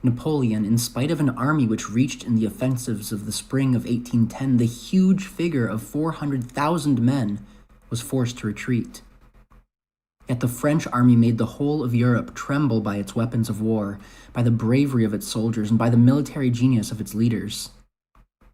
Napoleon, in spite of an army which reached in the offensives of the spring of 1810 the huge figure of 400,000 men, was forced to retreat. Yet the French army made the whole of Europe tremble by its weapons of war, by the bravery of its soldiers, and by the military genius of its leaders.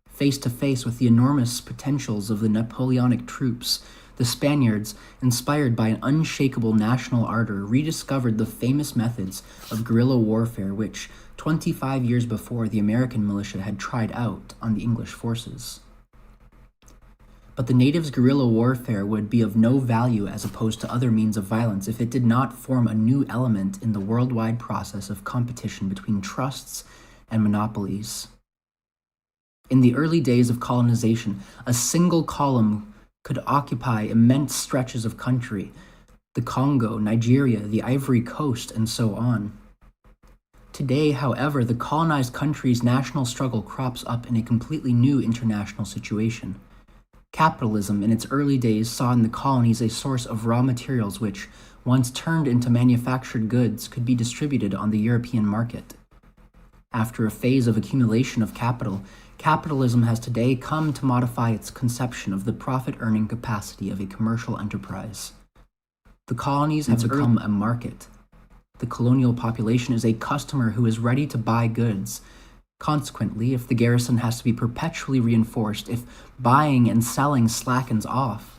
Face to face with the enormous potentials of the Napoleonic troops, the Spaniards, inspired by an unshakable national ardor, rediscovered the famous methods of guerrilla warfare which, 25 years before, the American militia had tried out on the English forces. But the natives' guerrilla warfare would be of no value as opposed to other means of violence if it did not form a new element in the worldwide process of competition between trusts and monopolies. In the early days of colonization, a single column could occupy immense stretches of country, the Congo, Nigeria, the Ivory Coast, and so on. Today, however, the colonized country's national struggle crops up in a completely new international situation. Capitalism in its early days saw in the colonies a source of raw materials which, once turned into manufactured goods, could be distributed on the European market. After a phase of accumulation of capital, capitalism has today come to modify its conception of the profit-earning capacity of a commercial enterprise. The colonies have become a market. The colonial population is a customer who is ready to buy goods. Consequently, if the garrison has to be perpetually reinforced, if buying and selling slackens off,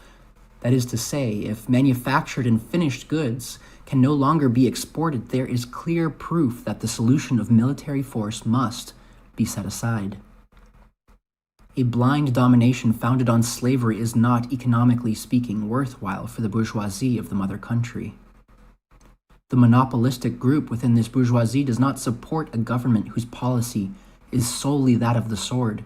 that is to say, if manufactured and finished goods can no longer be exported, there is clear proof that the solution of military force must be set aside. A blind domination founded on slavery is not, economically speaking, worthwhile for the bourgeoisie of the mother country. The monopolistic group within this bourgeoisie does not support a government whose policy is solely that of the sword.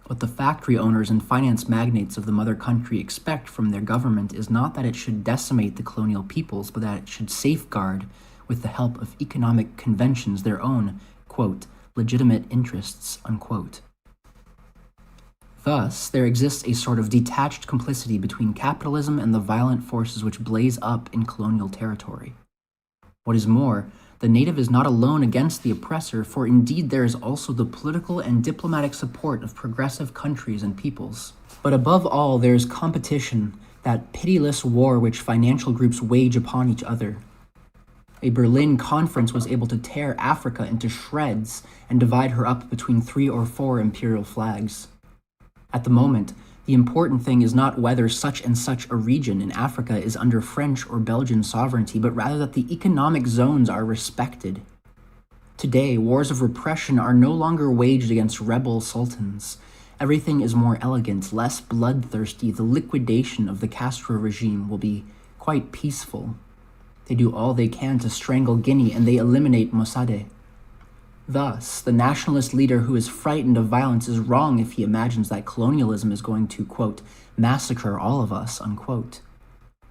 What the factory owners and finance magnates of the mother country expect from their government is not that it should decimate the colonial peoples, but that it should safeguard, with the help of economic conventions, their own, quote, legitimate interests, unquote. Thus, there exists a sort of detached complicity between capitalism and the violent forces which blaze up in colonial territory. What is more, the native is not alone against the oppressor, for indeed there is also the political and diplomatic support of progressive countries and peoples. But above all, there is competition, that pitiless war which financial groups wage upon each other. A Berlin conference was able to tear Africa into shreds and divide her up between 3 or 4 imperial flags. At the moment, the important thing is not whether such and such a region in Africa is under French or Belgian sovereignty, but rather that the economic zones are respected. Today, wars of repression are no longer waged against rebel sultans. Everything is more elegant, less bloodthirsty. The liquidation of the Castro regime will be quite peaceful. They do all they can to strangle Guinea, and they eliminate Mossadegh. Thus, the nationalist leader who is frightened of violence is wrong if he imagines that colonialism is going to, quote, massacre all of us, unquote.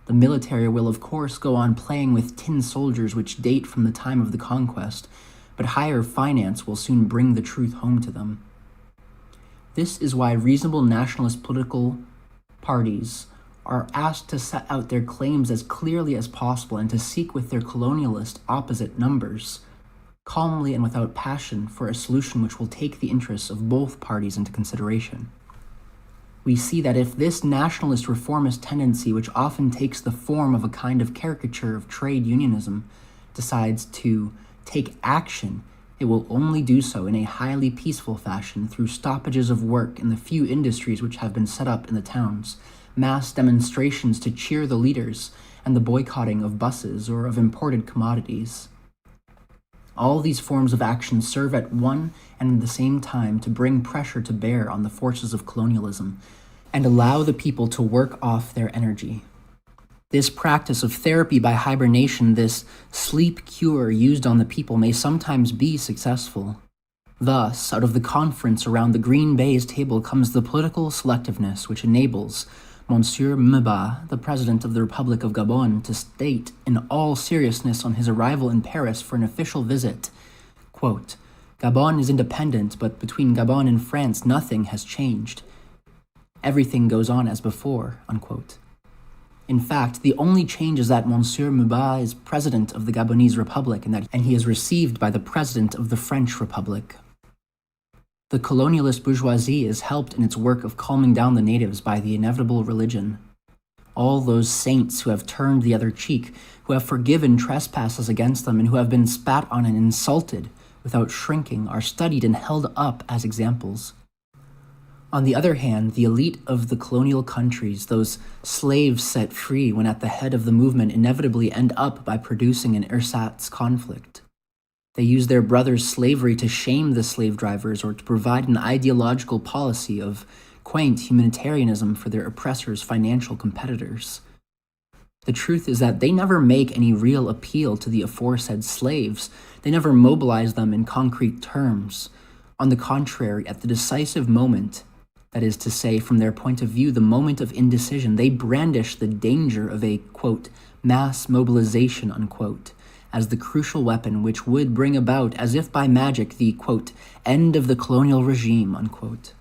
The military will, of course, go on playing with tin soldiers which date from the time of the conquest, but higher finance will soon bring the truth home to them. This is why reasonable nationalist political parties are asked to set out their claims as clearly as possible and to seek with their colonialist opposite numbers, calmly and without passion, for a solution which will take the interests of both parties into consideration. We see that if this nationalist reformist tendency, which often takes the form of a kind of caricature of trade unionism, decides to take action, it will only do so in a highly peaceful fashion through stoppages of work in the few industries which have been set up in the towns, mass demonstrations to cheer the leaders, and the boycotting of buses or of imported commodities. All these forms of action serve at one and at the same time to bring pressure to bear on the forces of colonialism and allow the people to work off their energy. This practice of therapy by hibernation, this sleep cure used on the people, may sometimes be successful. Thus, out of the conference around the Green Baize table comes the political selectiveness which enables Monsieur Meba, the President of the Republic of Gabon, to state in all seriousness on his arrival in Paris for an official visit, quote, Gabon is independent, but between Gabon and France nothing has changed. Everything goes on as before, unquote. In fact, the only change is that Monsieur Muba is president of the Gabonese Republic and he is received by the president of the French Republic. The colonialist bourgeoisie is helped in its work of calming down the natives by the inevitable religion. All those saints who have turned the other cheek, who have forgiven trespasses against them, and who have been spat on and insulted without shrinking, are studied and held up as examples. On the other hand, the elite of the colonial countries, those slaves set free when at the head of the movement, inevitably end up by producing an ersatz conflict. They use their brothers' slavery to shame the slave drivers or to provide an ideological policy of quaint humanitarianism for their oppressors' financial competitors. The truth is that they never make any real appeal to the aforesaid slaves. They never mobilize them in concrete terms. On the contrary, at the decisive moment, that is to say, from their point of view, the moment of indecision, they brandish the danger of a, quote, mass mobilization, unquote, as the crucial weapon which would bring about, as if by magic, the, quote, end of the colonial regime, unquote.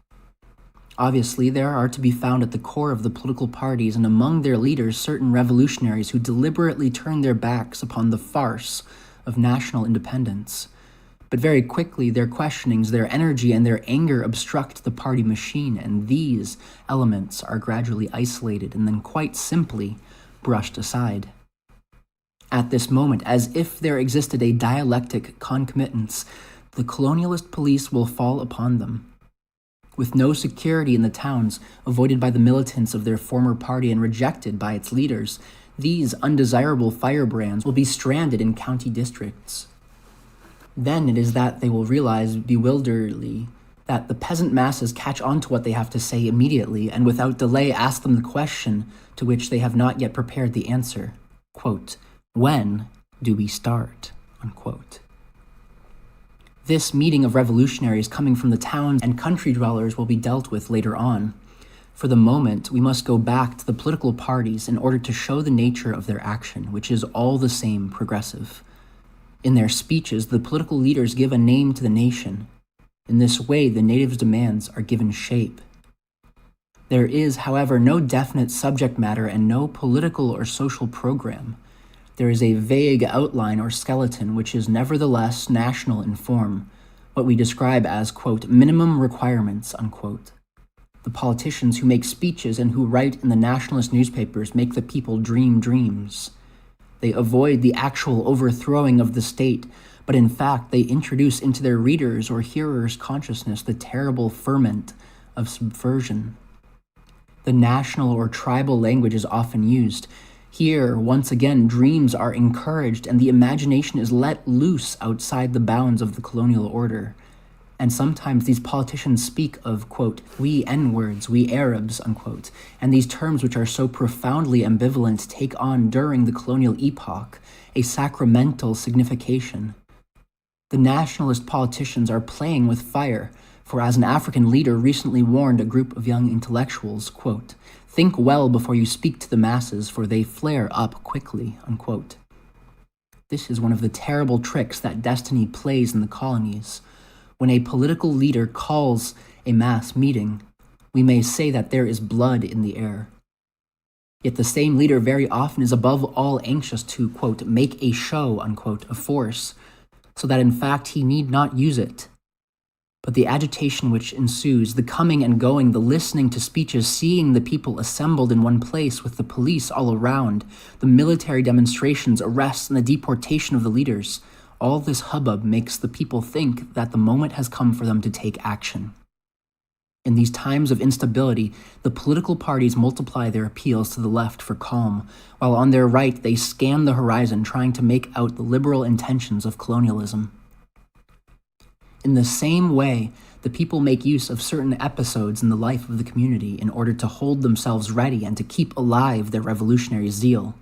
Obviously, there are to be found at the core of the political parties and among their leaders certain revolutionaries who deliberately turn their backs upon the farce of national independence. But very quickly, their questionings, their energy, and their anger obstruct the party machine, and these elements are gradually isolated and then quite simply brushed aside. At this moment, as if there existed a dialectic concomitance, the colonialist police will fall upon them. With no security in the towns, avoided by the militants of their former party and rejected by its leaders, these undesirable firebrands will be stranded in county districts. Then it is that they will realize bewilderedly that the peasant masses catch on to what they have to say immediately and without delay ask them the question to which they have not yet prepared the answer. Quote, when do we start? Unquote. This meeting of revolutionaries coming from the towns and country dwellers will be dealt with later on. For the moment, we must go back to the political parties in order to show the nature of their action, which is all the same progressive. In their speeches, the political leaders give a name to the nation. In this way, the natives' demands are given shape. There is, however, no definite subject matter and no political or social program. There is a vague outline or skeleton which is nevertheless national in form, what we describe as, quote, minimum requirements, unquote. The politicians who make speeches and who write in the nationalist newspapers make the people dream dreams. They avoid the actual overthrowing of the state, but in fact they introduce into their readers' or hearers' consciousness the terrible ferment of subversion. The national or tribal language is often used. Here, once again, dreams are encouraged and the imagination is let loose outside the bounds of the colonial order. And sometimes these politicians speak of, quote, we N-words, we Arabs, unquote, and these terms which are so profoundly ambivalent take on, during the colonial epoch, a sacramental signification. The nationalist politicians are playing with fire, for as an African leader recently warned a group of young intellectuals, quote, think well before you speak to the masses, for they flare up quickly, unquote. This is one of the terrible tricks that destiny plays in the colonies. When a political leader calls a mass meeting, we may say that there is blood in the air. Yet the same leader very often is above all anxious to, quote, make a show, unquote, of force, so that in fact he need not use it. But the agitation which ensues, the coming and going, the listening to speeches, seeing the people assembled in one place with the police all around, the military demonstrations, arrests, and the deportation of the leaders, all this hubbub makes the people think that the moment has come for them to take action. In these times of instability, the political parties multiply their appeals to the left for calm, while on their right they scan the horizon trying to make out the liberal intentions of colonialism. In the same way, the people make use of certain episodes in the life of the community in order to hold themselves ready and to keep alive their revolutionary zeal.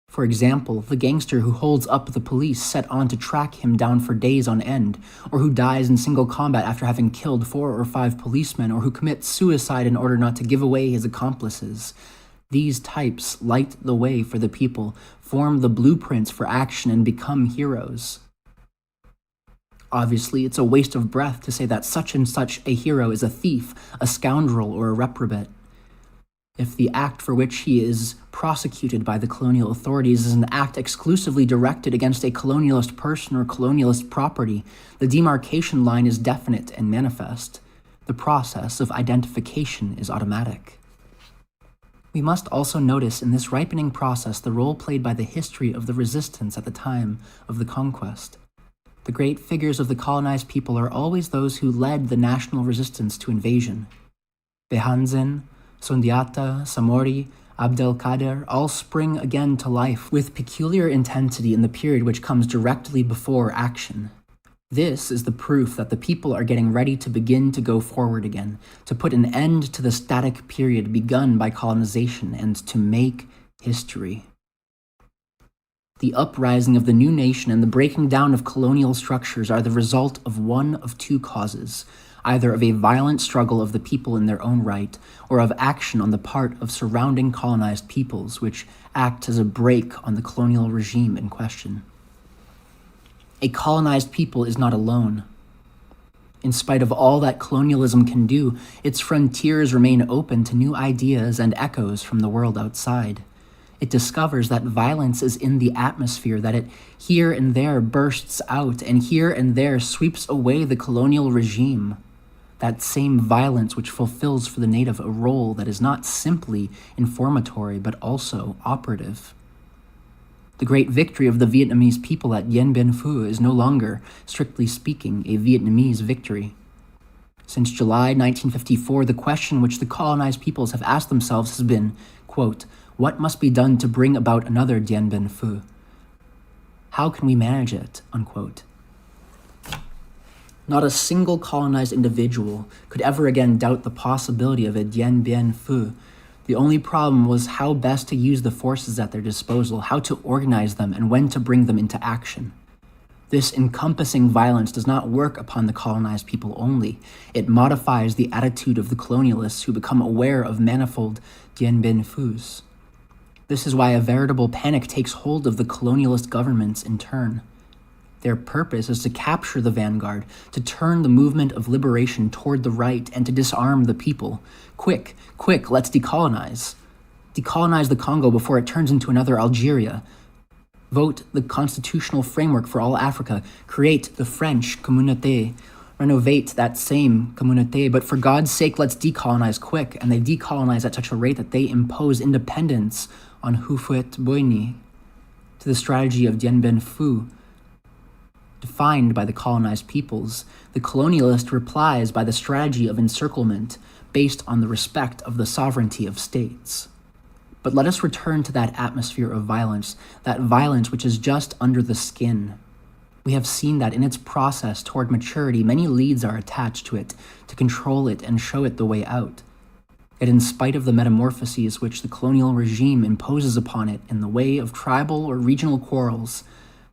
For example, the gangster who holds up the police set on to track him down for days on end, or who dies in single combat after having killed 4 or 5 policemen, or who commits suicide in order not to give away his accomplices. These types light the way for the people, form the blueprints for action, and become heroes. Obviously, it's a waste of breath to say that such and such a hero is a thief, a scoundrel, or a reprobate. If the act for which he is prosecuted by the colonial authorities is an act exclusively directed against a colonialist person or colonialist property, the demarcation line is definite and manifest. The process of identification is automatic. We must also notice in this ripening process the role played by the history of the resistance at the time of the conquest. The great figures of the colonized people are always those who led the national resistance to invasion. Behanzin, Sundiata, Samori, Abdelkader all spring again to life with peculiar intensity in the period which comes directly before action. This is the proof that the people are getting ready to begin to go forward again, to put an end to the static period begun by colonization and to make history. The uprising of the new nation and the breaking down of colonial structures are the result of one of two causes, either of a violent struggle of the people in their own right, or of action on the part of surrounding colonized peoples, which act as a brake on the colonial regime in question. A colonized people is not alone. In spite of all that colonialism can do, its frontiers remain open to new ideas and echoes from the world outside. It discovers that violence is in the atmosphere, that it here and there bursts out, and here and there sweeps away the colonial regime. That same violence which fulfills for the native a role that is not simply informatory, but also operative. The great victory of the Vietnamese people at Dien Bien Phu is no longer, strictly speaking, a Vietnamese victory. Since July 1954, the question which the colonized peoples have asked themselves has been, quote, what must be done to bring about another Dien Bien Phu? How can we manage it? Unquote. Not a single colonized individual could ever again doubt the possibility of a Dien Bien Phu. The only problem was how best to use the forces at their disposal, how to organize them, and when to bring them into action. This encompassing violence does not work upon the colonized people only. It modifies the attitude of the colonialists who become aware of manifold Dien Bien Phus. This is why a veritable panic takes hold of the colonialist governments in turn. Their purpose is to capture the vanguard, to turn the movement of liberation toward the right, and to disarm the people. Quick, quick, let's decolonize. Decolonize the Congo before it turns into another Algeria. Vote the constitutional framework for all Africa. Create the French communauté. Renovate that same communauté. But for God's sake, let's decolonize quick. And they decolonize at such a rate that they impose independence on Houphouët-Boigny. To the strategy of Dien Bien Phu, defined by the colonized peoples, the colonialist replies by the strategy of encirclement based on the respect of the sovereignty of states. But let us return to that atmosphere of violence, that violence which is just under the skin. We have seen that in its process toward maturity, many leads are attached to it to control it and show it the way out. Yet in spite of the metamorphoses which the colonial regime imposes upon it in the way of tribal or regional quarrels,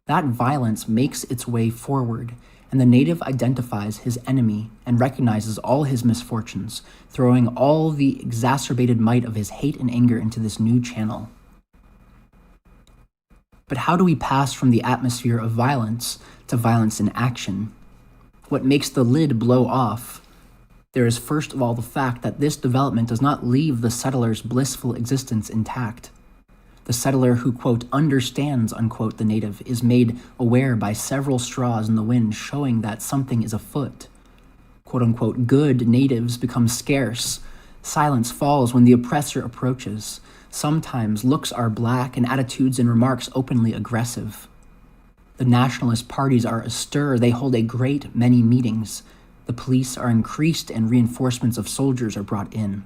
that violence makes its way forward, and the native identifies his enemy and recognizes all his misfortunes, throwing all the exacerbated might of his hate and anger into this new channel. But how do we pass from the atmosphere of violence to violence in action? What makes the lid blow off? There is first of all the fact that this development does not leave the settler's blissful existence intact. The settler who, quote, understands, unquote, the native is made aware by several straws in the wind showing that something is afoot. Quote, unquote, good natives become scarce. Silence falls when the oppressor approaches. Sometimes looks are black and attitudes and remarks openly aggressive. The nationalist parties are astir. They hold a great many meetings. The police are increased and reinforcements of soldiers are brought in.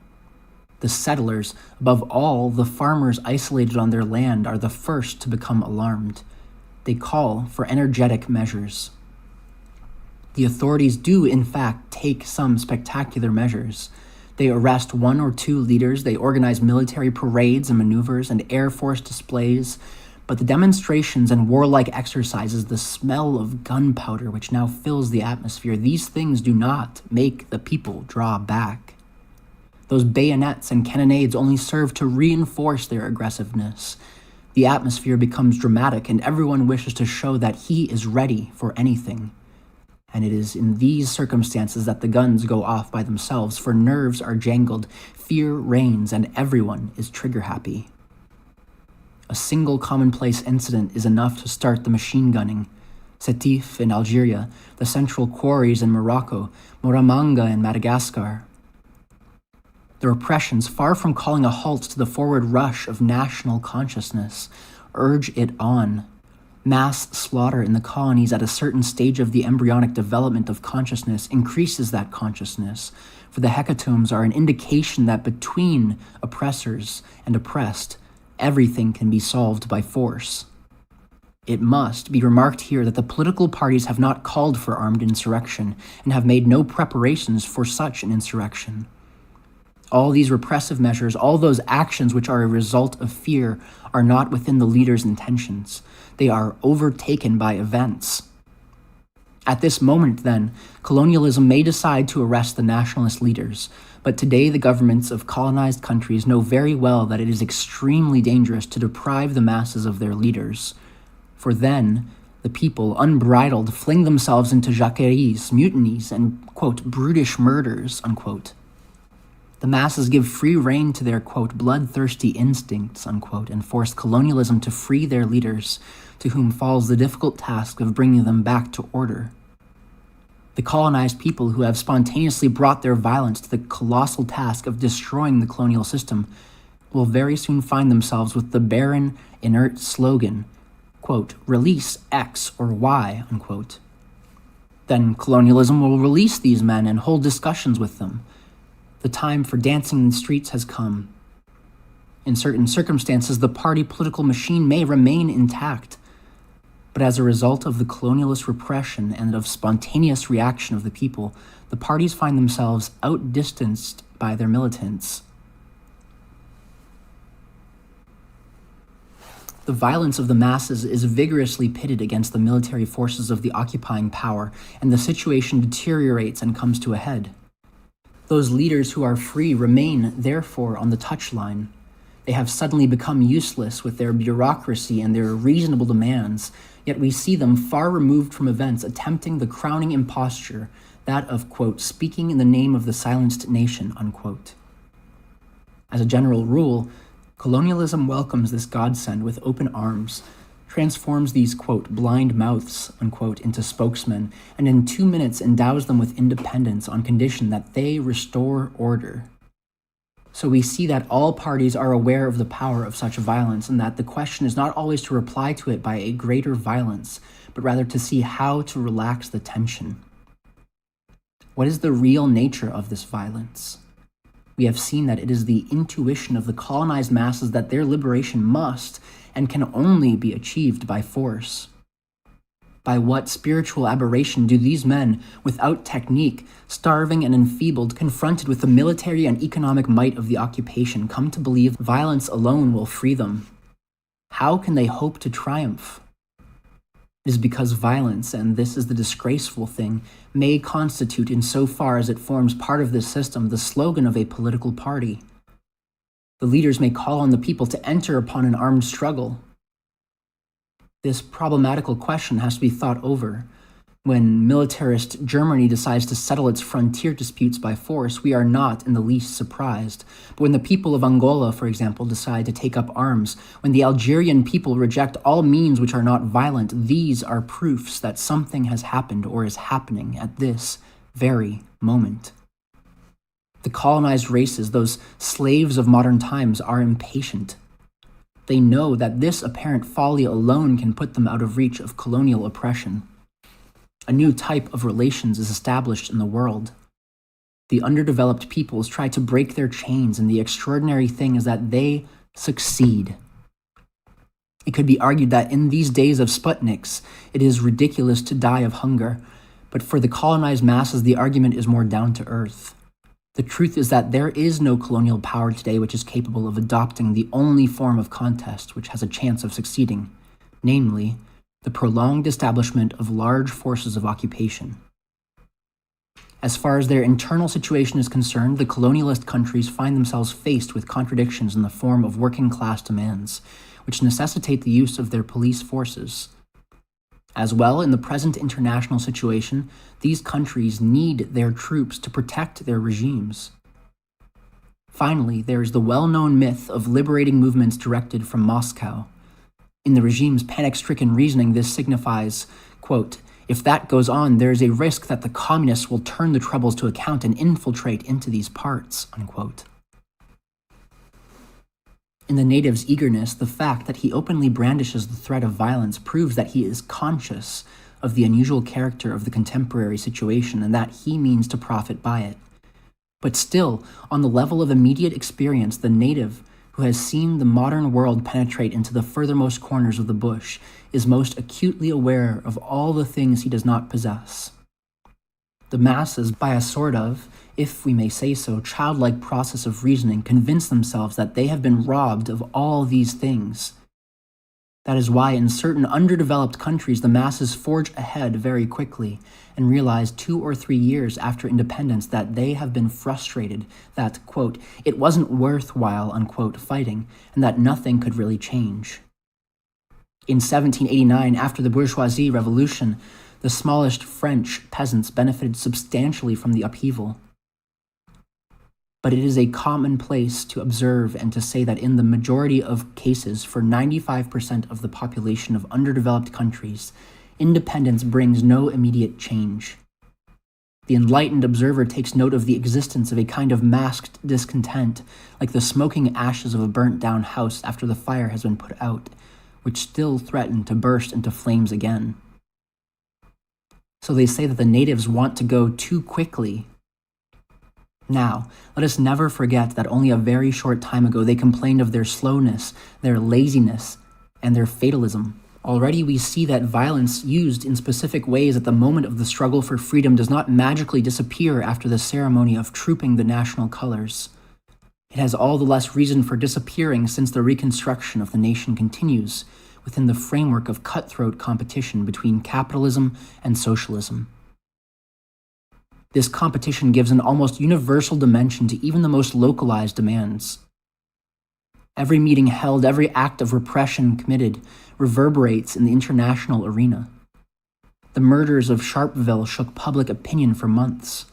The settlers, above all, the farmers isolated on their land, are the first to become alarmed. They call for energetic measures. The authorities do, in fact, take some spectacular measures. They arrest one or two leaders, they organize military parades and maneuvers and Air Force displays, but the demonstrations and warlike exercises, the smell of gunpowder which now fills the atmosphere, these things do not make the people draw back. Those bayonets and cannonades only serve to reinforce their aggressiveness. The atmosphere becomes dramatic, and everyone wishes to show that he is ready for anything. And it is in these circumstances that the guns go off by themselves, for nerves are jangled, fear reigns, and everyone is trigger-happy. A single commonplace incident is enough to start the machine gunning. Sétif in Algeria, the central quarries in Morocco, Moramanga in Madagascar. The repressions, far from calling a halt to the forward rush of national consciousness, urge it on. Mass slaughter in the colonies at a certain stage of the embryonic development of consciousness increases that consciousness, for the hecatombs are an indication that between oppressors and oppressed, everything can be solved by force. It must be remarked here that the political parties have not called for armed insurrection and have made no preparations for such an insurrection. All these repressive measures, all those actions which are a result of fear, are not within the leaders' intentions. They are overtaken by events. At this moment, then, colonialism may decide to arrest the nationalist leaders, but today the governments of colonized countries know very well that it is extremely dangerous to deprive the masses of their leaders. For then, the people, unbridled, fling themselves into jacqueries, mutinies, and, quote, brutish murders, unquote. The masses give free rein to their, quote, bloodthirsty instincts, unquote, and force colonialism to free their leaders, to whom falls the difficult task of bringing them back to order. The colonized people who have spontaneously brought their violence to the colossal task of destroying the colonial system will very soon find themselves with the barren, inert slogan, quote, release X or Y, unquote. Then colonialism will release these men and hold discussions with them. The time for dancing in the streets has come. In certain circumstances, the party political machine may remain intact, but as a result of the colonialist repression and of spontaneous reaction of the people, the parties find themselves outdistanced by their militants. The violence of the masses is vigorously pitted against the military forces of the occupying power, and the situation deteriorates and comes to a head. Those leaders who are free remain, therefore, on the touchline. They have suddenly become useless with their bureaucracy and their reasonable demands, yet we see them far removed from events attempting the crowning imposture, that of, quote, speaking in the name of the silenced nation, unquote. As a general rule, colonialism welcomes this godsend with open arms, transforms these, quote, blind mouths, unquote, into spokesmen, and in 2 minutes endows them with independence on condition that they restore order. So we see that all parties are aware of the power of such violence, and that the question is not always to reply to it by a greater violence, but rather to see how to relax the tension. What is the real nature of this violence? We have seen that it is the intuition of the colonized masses that their liberation must and can only be achieved by force. By what spiritual aberration do these men, without technique, starving and enfeebled, confronted with the military and economic might of the occupation, come to believe violence alone will free them? How can they hope to triumph? It is because violence, and this is the disgraceful thing, may constitute, in so far as it forms part of this system, the slogan of a political party. The leaders may call on the people to enter upon an armed struggle. This problematical question has to be thought over. When militarist Germany decides to settle its frontier disputes by force, we are not in the least surprised. But when the people of Angola, for example, decide to take up arms, when the Algerian people reject all means which are not violent, these are proofs that something has happened or is happening at this very moment. The colonized races, those slaves of modern times, are impatient. They know that this apparent folly alone can put them out of reach of colonial oppression. A new type of relations is established in the world. The underdeveloped peoples try to break their chains, and the extraordinary thing is that they succeed. It could be argued that in these days of Sputniks, it is ridiculous to die of hunger, but for the colonized masses, the argument is more down to earth. The truth is that there is no colonial power today which is capable of adopting the only form of contest which has a chance of succeeding, namely, the prolonged establishment of large forces of occupation. As far as their internal situation is concerned, the colonialist countries find themselves faced with contradictions in the form of working-class demands, which necessitate the use of their police forces. As well, in the present international situation, these countries need their troops to protect their regimes. Finally, there is the well-known myth of liberating movements directed from Moscow. In the regime's panic-stricken reasoning, this signifies, quote, "If that goes on, there is a risk that the communists will turn the troubles to account and infiltrate into these parts," unquote. In the native's eagerness, the fact that he openly brandishes the threat of violence proves that he is conscious of the unusual character of the contemporary situation and that he means to profit by it. But still, on the level of immediate experience, the native, who has seen the modern world penetrate into the furthermost corners of the bush, is most acutely aware of all the things he does not possess. The masses, by a sort of, if we may say so, childlike process of reasoning, convince themselves that they have been robbed of all these things. That is why in certain underdeveloped countries the masses forge ahead very quickly and realize 2 or 3 years after independence that they have been frustrated, that, quote, "it wasn't worthwhile," unquote, fighting, and that nothing could really change. In 1789, after the bourgeoisie revolution, the smallest French peasants benefited substantially from the upheaval. But it is a commonplace to observe and to say that in the majority of cases, for 95% of the population of underdeveloped countries, independence brings no immediate change. The enlightened observer takes note of the existence of a kind of masked discontent, like the smoking ashes of a burnt-down house after the fire has been put out, which still threaten to burst into flames again. So they say that the natives want to go too quickly. Now, let us never forget that only a very short time ago they complained of their slowness, their laziness, and their fatalism. Already we see that violence used in specific ways at the moment of the struggle for freedom does not magically disappear after the ceremony of trooping the national colors. It has all the less reason for disappearing since the reconstruction of the nation continues within the framework of cutthroat competition between capitalism and socialism. This competition gives an almost universal dimension to even the most localized demands. Every meeting held, every act of repression committed, reverberates in the international arena. The murders of Sharpeville shook public opinion for months.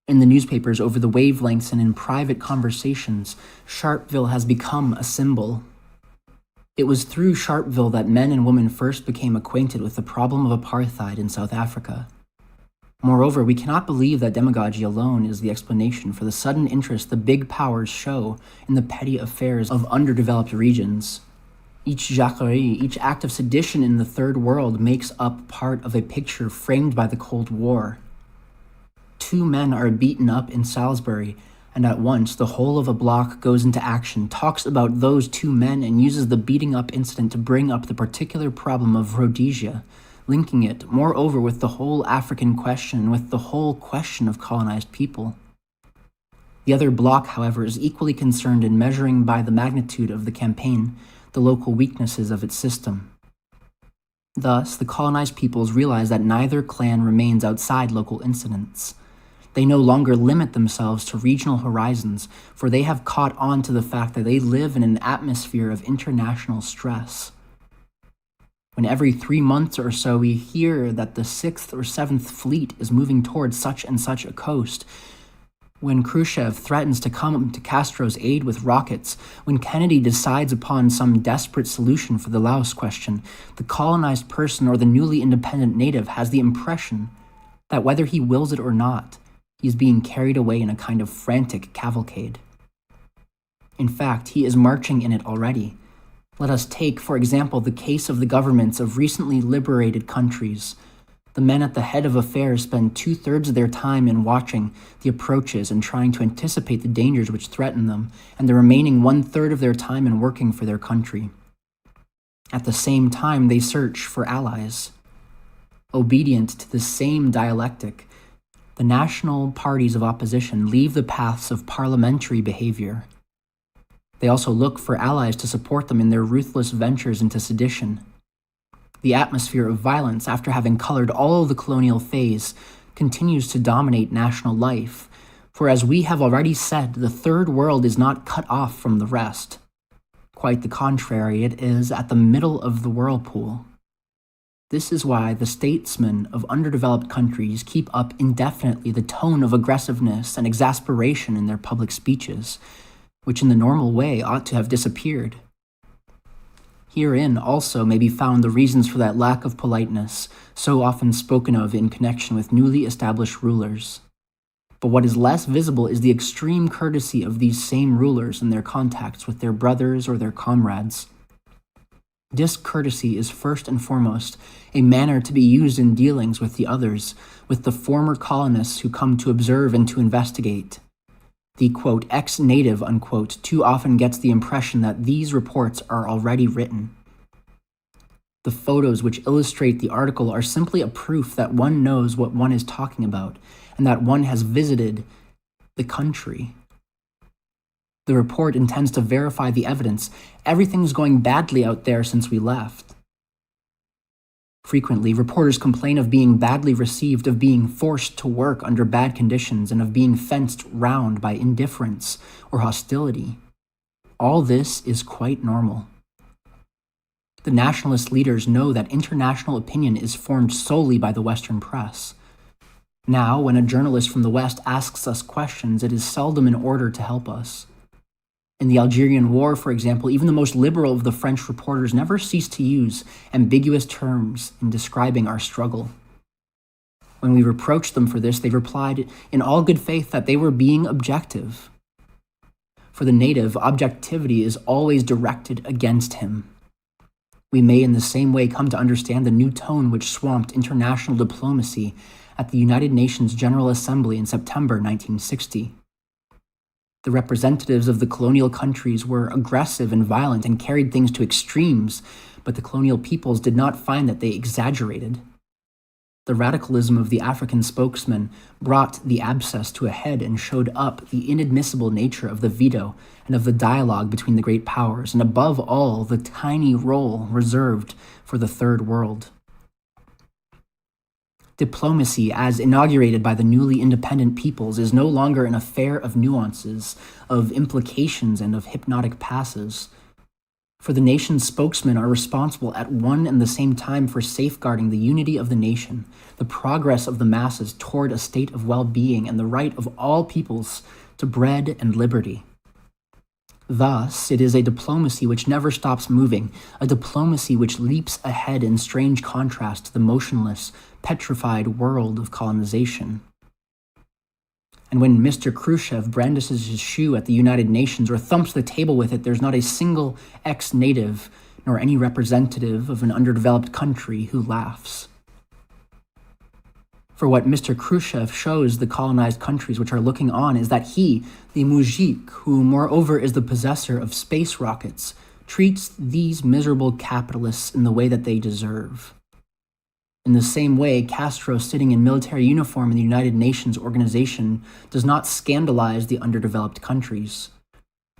In the newspapers, over the wavelengths, and in private conversations, Sharpeville has become a symbol. It was through Sharpeville that men and women first became acquainted with the problem of apartheid in South Africa. Moreover, we cannot believe that demagogy alone is the explanation for the sudden interest the big powers show in the petty affairs of underdeveloped regions. Each jacquerie, each act of sedition in the Third World makes up part of a picture framed by the Cold War. 2 men are beaten up in Salisbury, and at once the whole of a bloc goes into action, talks about those 2 men, and uses the beating up incident to bring up the particular problem of Rhodesia, linking it, moreover, with the whole African question, with the whole question of colonized people. The other bloc, however, is equally concerned in measuring by the magnitude of the campaign the local weaknesses of its system. Thus, the colonized peoples realize that neither clan remains outside local incidents. They no longer limit themselves to regional horizons, for they have caught on to the fact that they live in an atmosphere of international stress. When every 3 months or so we hear that the 6th or 7th Fleet is moving towards such and such a coast, when Khrushchev threatens to come to Castro's aid with rockets, when Kennedy decides upon some desperate solution for the Laos question, the colonized person or the newly independent native has the impression that whether he wills it or not, he is being carried away in a kind of frantic cavalcade. In fact, he is marching in it already. Let us take, for example, the case of the governments of recently liberated countries. The men at the head of affairs spend 2/3 of their time in watching the approaches and trying to anticipate the dangers which threaten them, and the remaining 1/3 of their time in working for their country. At the same time, they search for allies. Obedient to the same dialectic, the national parties of opposition leave the paths of parliamentary behavior. They also look for allies to support them in their ruthless ventures into sedition. The atmosphere of violence, after having colored all of the colonial phase, continues to dominate national life, for as we have already said, the Third World is not cut off from the rest. Quite the contrary, it is at the middle of the whirlpool. This is why the statesmen of underdeveloped countries keep up indefinitely the tone of aggressiveness and exasperation in their public speeches, which in the normal way ought to have disappeared. Herein also may be found the reasons for that lack of politeness so often spoken of in connection with newly established rulers. But what is less visible is the extreme courtesy of these same rulers in their contacts with their brothers or their comrades. Discourtesy is first and foremost a manner to be used in dealings with the others, with the former colonists who come to observe and to investigate. The, quote, ex-native, unquote, too often gets the impression that these reports are already written. The photos which illustrate the article are simply a proof that one knows what one is talking about and that one has visited the country. The report intends to verify the evidence. Everything's going badly out there since we left. Frequently, reporters complain of being badly received, of being forced to work under bad conditions, and of being fenced round by indifference or hostility. All this is quite normal. The nationalist leaders know that international opinion is formed solely by the Western press. Now, when a journalist from the West asks us questions, it is seldom in order to help us. In the Algerian War, for example, even the most liberal of the French reporters never ceased to use ambiguous terms in describing our struggle. When we reproached them for this, they replied in all good faith that they were being objective. For the native, objectivity is always directed against him. We may in the same way come to understand the new tone which swamped international diplomacy at the United Nations General Assembly in September 1960. The representatives of the colonial countries were aggressive and violent and carried things to extremes, but the colonial peoples did not find that they exaggerated. The radicalism of the African spokesman brought the abscess to a head and showed up the inadmissible nature of the veto and of the dialogue between the great powers, and above all, the tiny role reserved for the Third World. Diplomacy, as inaugurated by the newly independent peoples, is no longer an affair of nuances, of implications, and of hypnotic passes. For the nation's spokesmen are responsible at one and the same time for safeguarding the unity of the nation, the progress of the masses toward a state of well-being, and the right of all peoples to bread and liberty. Thus, it is a diplomacy which never stops moving, a diplomacy which leaps ahead in strange contrast to the motionless, petrified world of colonization. And when Mr. Khrushchev brandishes his shoe at the United Nations or thumps the table with it, there's not a single ex-native nor any representative of an underdeveloped country who laughs. For what Mr. Khrushchev shows the colonized countries which are looking on is that he, the mujik, who moreover is the possessor of space rockets, treats these miserable capitalists in the way that they deserve. In the same way, Castro sitting in military uniform in the United Nations organization does not scandalize the underdeveloped countries.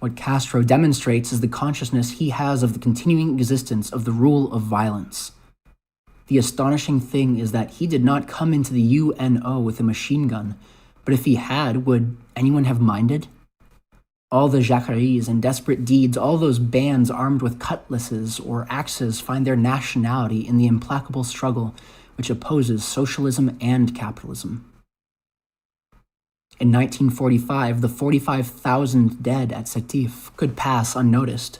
What Castro demonstrates is the consciousness he has of the continuing existence of the rule of violence. The astonishing thing is that he did not come into the UNO with a machine gun, but if he had, would anyone have minded? All the jacqueries and desperate deeds, all those bands armed with cutlasses or axes find their nationality in the implacable struggle which opposes socialism and capitalism. In 1945, the 45,000 dead at Sétif could pass unnoticed.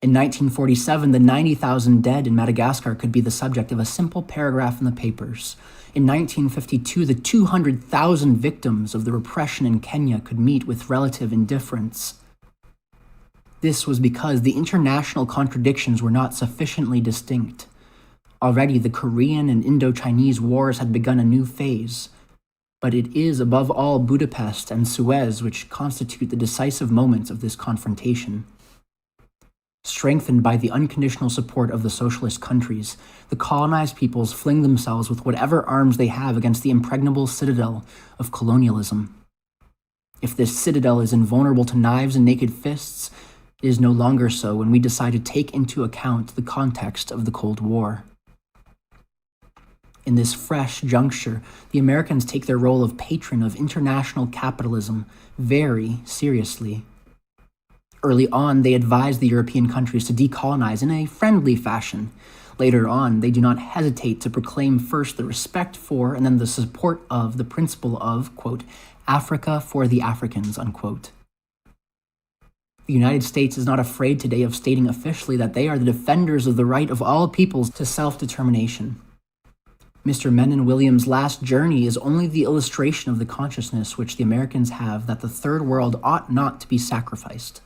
In 1947, the 90,000 dead in Madagascar could be the subject of a simple paragraph in the papers. In 1952, the 200,000 victims of the repression in Kenya could meet with relative indifference. This was because the international contradictions were not sufficiently distinct. Already, the Korean and Indo-Chinese wars had begun a new phase. But it is, above all, Budapest and Suez which constitute the decisive moments of this confrontation. Strengthened by the unconditional support of the socialist countries, the colonized peoples fling themselves with whatever arms they have against the impregnable citadel of colonialism. If this citadel is invulnerable to knives and naked fists, it is no longer so when we decide to take into account the context of the Cold War. In this fresh juncture, the Americans take their role of patron of international capitalism very seriously. Early on, they advised the European countries to decolonize in a friendly fashion. Later on, they do not hesitate to proclaim first the respect for and then the support of the principle of, quote, Africa for the Africans, unquote. The United States is not afraid today of stating officially that they are the defenders of the right of all peoples to self-determination. Mr. Menon Williams' last journey is only the illustration of the consciousness which the Americans have that the Third World ought not to be sacrificed.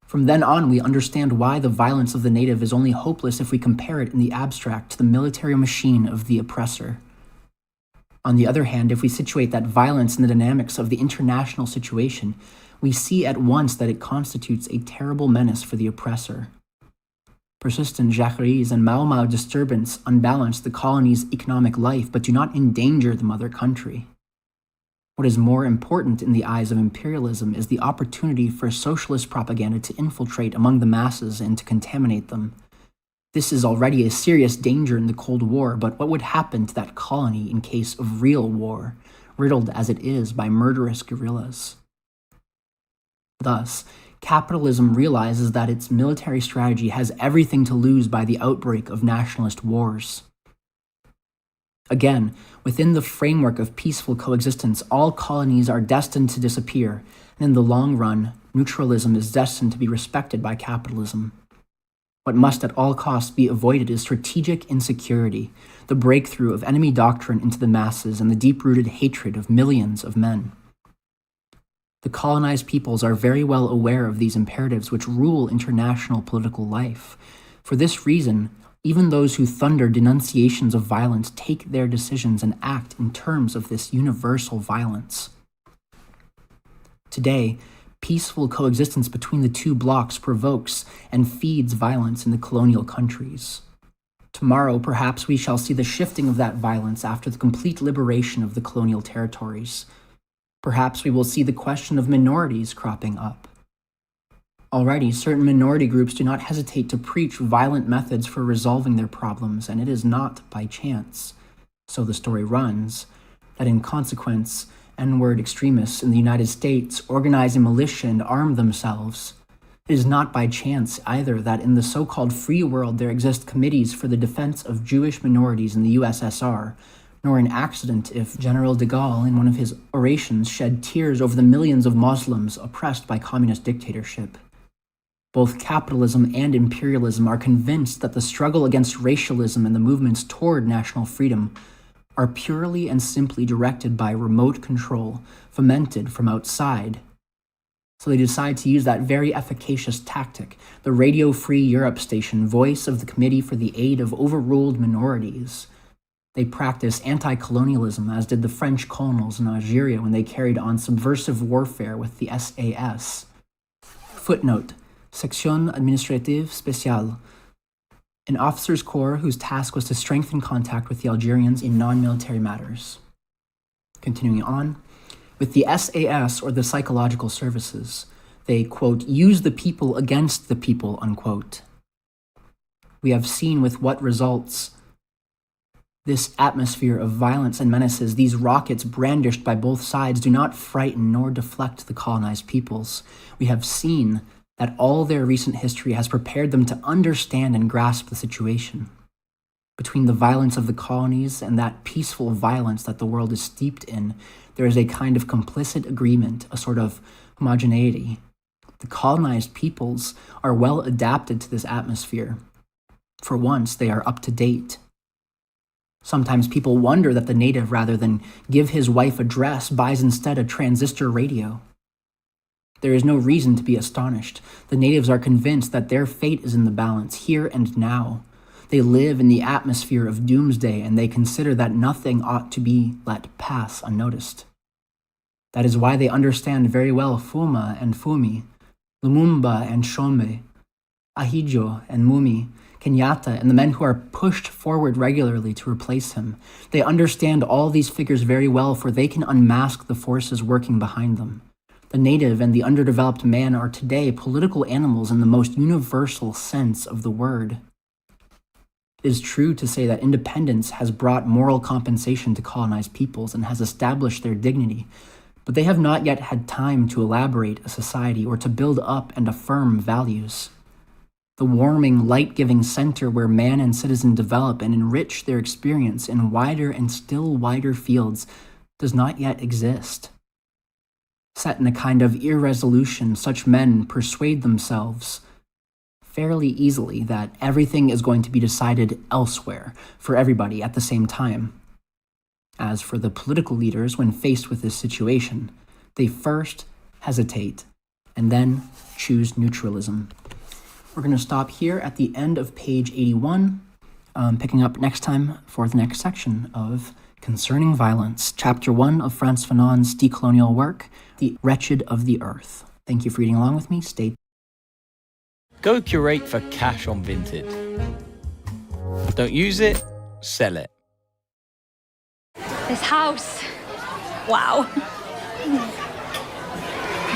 From then on, we understand why the violence of the native is only hopeless if we compare it in the abstract to the military machine of the oppressor. On the other hand, if we situate that violence in the dynamics of the international situation, we see at once that it constitutes a terrible menace for the oppressor. Persistent jacqueries and Mau Mau disturbance unbalance the colony's economic life but do not endanger the mother country. What is more important in the eyes of imperialism is the opportunity for socialist propaganda to infiltrate among the masses and to contaminate them. This is already a serious danger in the Cold War, but what would happen to that colony in case of real war, riddled as it is by murderous guerrillas? Thus, capitalism realizes that its military strategy has everything to lose by the outbreak of nationalist wars. Again, within the framework of peaceful coexistence, all colonies are destined to disappear, and in the long run, neutralism is destined to be respected by capitalism. What must at all costs be avoided is strategic insecurity, the breakthrough of enemy doctrine into the masses, and the deep-rooted hatred of millions of men. The colonized peoples are very well aware of these imperatives which rule international political life. For this reason, even those who thunder denunciations of violence take their decisions and act in terms of this universal violence. Today, peaceful coexistence between the two blocs provokes and feeds violence in the colonial countries. Tomorrow, perhaps we shall see the shifting of that violence after the complete liberation of the colonial territories. Perhaps we will see the question of minorities cropping up. Already, certain minority groups do not hesitate to preach violent methods for resolving their problems, and it is not by chance, so the story runs, that in consequence, N-word extremists in the United States organize a militia and arm themselves. It is not by chance either that in the so-called free world there exist committees for the defense of Jewish minorities in the USSR, nor an accident if General de Gaulle, in one of his orations, shed tears over the millions of Muslims oppressed by communist dictatorship. Both capitalism and imperialism are convinced that the struggle against racialism and the movements toward national freedom are purely and simply directed by remote control, fomented from outside. So they decide to use that very efficacious tactic, the Radio Free Europe station, voice of the Committee for the Aid of Overruled Minorities. They practice anti-colonialism, as did the French colonels in Algeria when they carried on subversive warfare with the SAS. Footnote: Section Administrative Spéciale, an officers' corps whose task was to strengthen contact with the Algerians in non-military matters. Continuing on, with the SAS, or the Psychological Services, they, quote, use the people against the people, unquote. We have seen with what results this atmosphere of violence and menaces, these rockets brandished by both sides, do not frighten nor deflect the colonized peoples. We have seen that all their recent history has prepared them to understand and grasp the situation. Between the violence of the colonies and that peaceful violence that the world is steeped in, there is a kind of complicit agreement, a sort of homogeneity. The colonized peoples are well adapted to this atmosphere. For once, they are up to date. Sometimes people wonder that the native, rather than give his wife a dress, buys instead a transistor radio. There is no reason to be astonished. The natives are convinced that their fate is in the balance, here and now. They live in the atmosphere of doomsday, and they consider that nothing ought to be let pass unnoticed. That is why they understand very well Fuma and Fumi, Lumumba and Shombe, Ahidjo and Mumi, Kenyatta, and the men who are pushed forward regularly to replace him. They understand all these figures very well, for they can unmask the forces working behind them. The native and the underdeveloped man are today political animals in the most universal sense of the word. It is true to say that independence has brought moral compensation to colonized peoples and has established their dignity, but they have not yet had time to elaborate a society or to build up and affirm values. The warming, light-giving center where man and citizen develop and enrich their experience in wider and still wider fields does not yet exist. Set in a kind of irresolution, such men persuade themselves fairly easily that everything is going to be decided elsewhere for everybody at the same time. As for the political leaders, when faced with this situation, they first hesitate and then choose neutralism. We're going to stop here at the end of page 81, picking up next time for the next section of Concerning Violence, Chapter 1 of Frantz Fanon's decolonial work, The Wretched of the Earth. Thank you for reading along with me. Stay. Go curate for cash on Vinted. Don't use it, sell it. This house. Wow.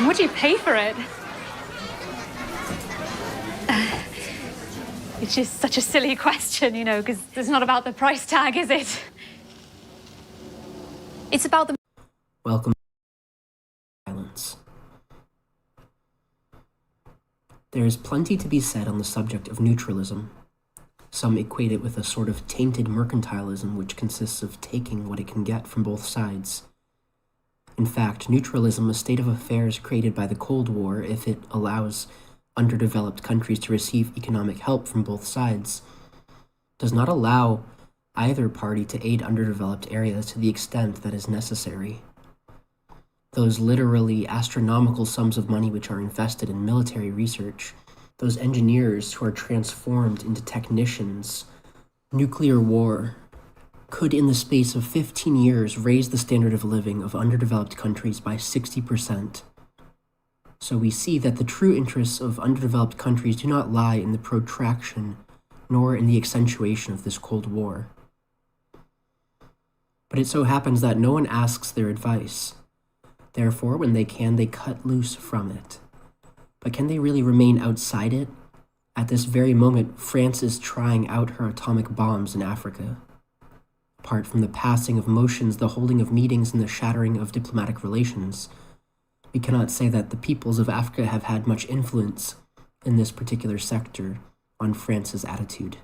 What do you pay for it? It's just such a silly question, because it's not about the price tag, is it? It's about the... Welcome to Violence. There is plenty to be said on the subject of neutralism. Some equate it with a sort of tainted mercantilism which consists of taking what it can get from both sides. In fact, neutralism, a state of affairs created by the Cold War, if it allows underdeveloped countries to receive economic help from both sides, does not allow either party to aid underdeveloped areas to the extent that is necessary. Those literally astronomical sums of money which are invested in military research, those engineers who are transformed into technicians, nuclear war, could in the space of 15 years raise the standard of living of underdeveloped countries by 60%. So we see that the true interests of underdeveloped countries do not lie in the protraction nor in the accentuation of this Cold War. But it so happens that no one asks their advice. Therefore, when they can, they cut loose from it. But can they really remain outside it? At this very moment, France is trying out her atomic bombs in Africa. Apart from the passing of motions, the holding of meetings, and the shattering of diplomatic relations, we cannot say that the peoples of Africa have had much influence in this particular sector on France's attitude.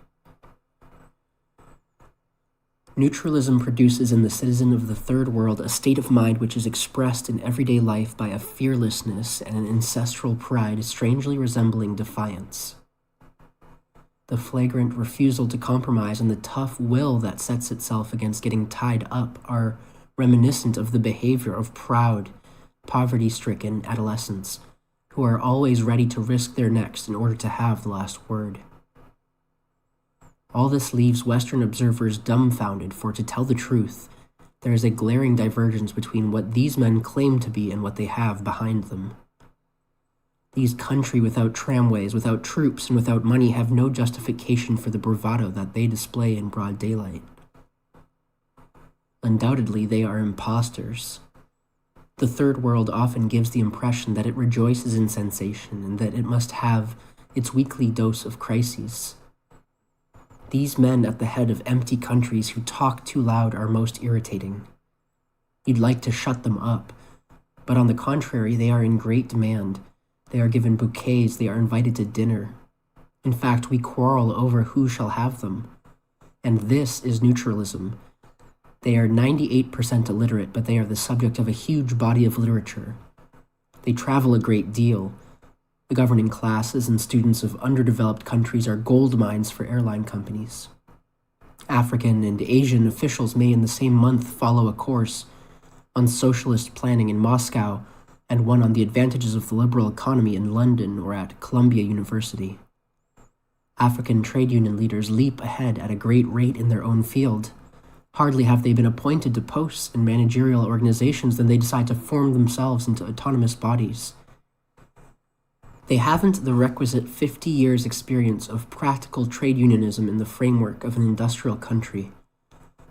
Neutralism produces in the citizen of the Third World a state of mind which is expressed in everyday life by a fearlessness and an ancestral pride strangely resembling defiance. The flagrant refusal to compromise and the tough will that sets itself against getting tied up are reminiscent of the behavior of proud, poverty-stricken adolescents who are always ready to risk their necks in order to have the last word. All this leaves Western observers dumbfounded, for to tell the truth, there is a glaring divergence between what these men claim to be and what they have behind them. These country without tramways, without troops, and without money have no justification for the bravado that they display in broad daylight. Undoubtedly, they are impostors. The Third World often gives the impression that it rejoices in sensation and that it must have its weekly dose of crises. These men at the head of empty countries who talk too loud are most irritating. You'd like to shut them up, but on the contrary, they are in great demand. They are given bouquets, they are invited to dinner. In fact, we quarrel over who shall have them. And this is neutralism. They are 98% illiterate, but they are the subject of a huge body of literature. They travel a great deal. The governing classes and students of underdeveloped countries are gold mines for airline companies. African and Asian officials may in the same month follow a course on socialist planning in Moscow and one on the advantages of the liberal economy in London or at Columbia University. African trade union leaders leap ahead at a great rate in their own field. Hardly have they been appointed to posts in managerial organizations than they decide to form themselves into autonomous bodies. They haven't the requisite 50 years' experience of practical trade unionism in the framework of an industrial country,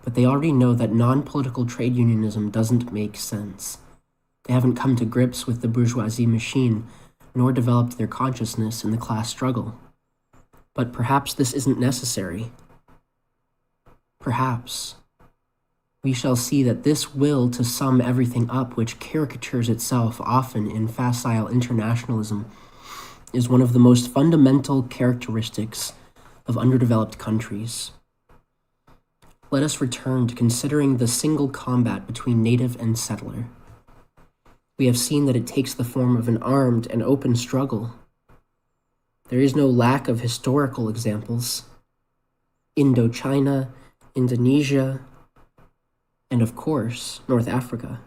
but they already know that non-political trade unionism doesn't make sense. They haven't come to grips with the bourgeoisie machine, nor developed their consciousness in the class struggle. But perhaps this isn't necessary. Perhaps. We shall see that this will to sum everything up, which caricatures itself often in facile internationalism, is one of the most fundamental characteristics of underdeveloped countries. Let us return to considering the single combat between native and settler. We have seen that it takes the form of an armed and open struggle. There is no lack of historical examples. Indochina, Indonesia, and of course, North Africa.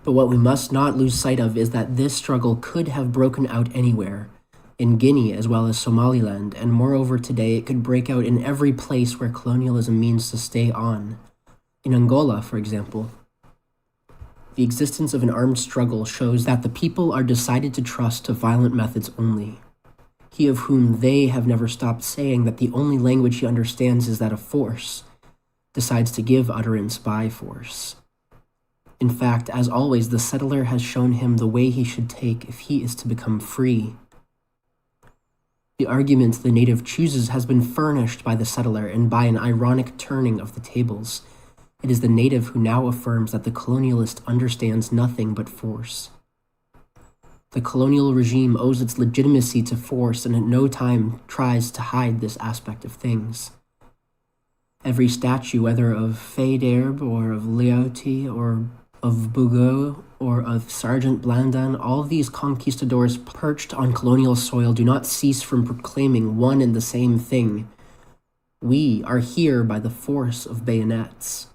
But what we must not lose sight of is that this struggle could have broken out anywhere, in Guinea as well as Somaliland, and moreover today it could break out in every place where colonialism means to stay on. In Angola, for example. The existence of an armed struggle shows that the people are decided to trust to violent methods only. He of whom they have never stopped saying that the only language he understands is that of force, decides to give utterance by force. In fact, as always, the settler has shown him the way he should take if he is to become free. The argument the native chooses has been furnished by the settler, and by an ironic turning of the tables, it is the native who now affirms that the colonialist understands nothing but force. The colonial regime owes its legitimacy to force and at no time tries to hide this aspect of things. Every statue, whether of Faidherbe or of Leoti or of Bugeaud or of Sergeant Blandan, all these conquistadors perched on colonial soil do not cease from proclaiming one and the same thing. We are here by the force of bayonets.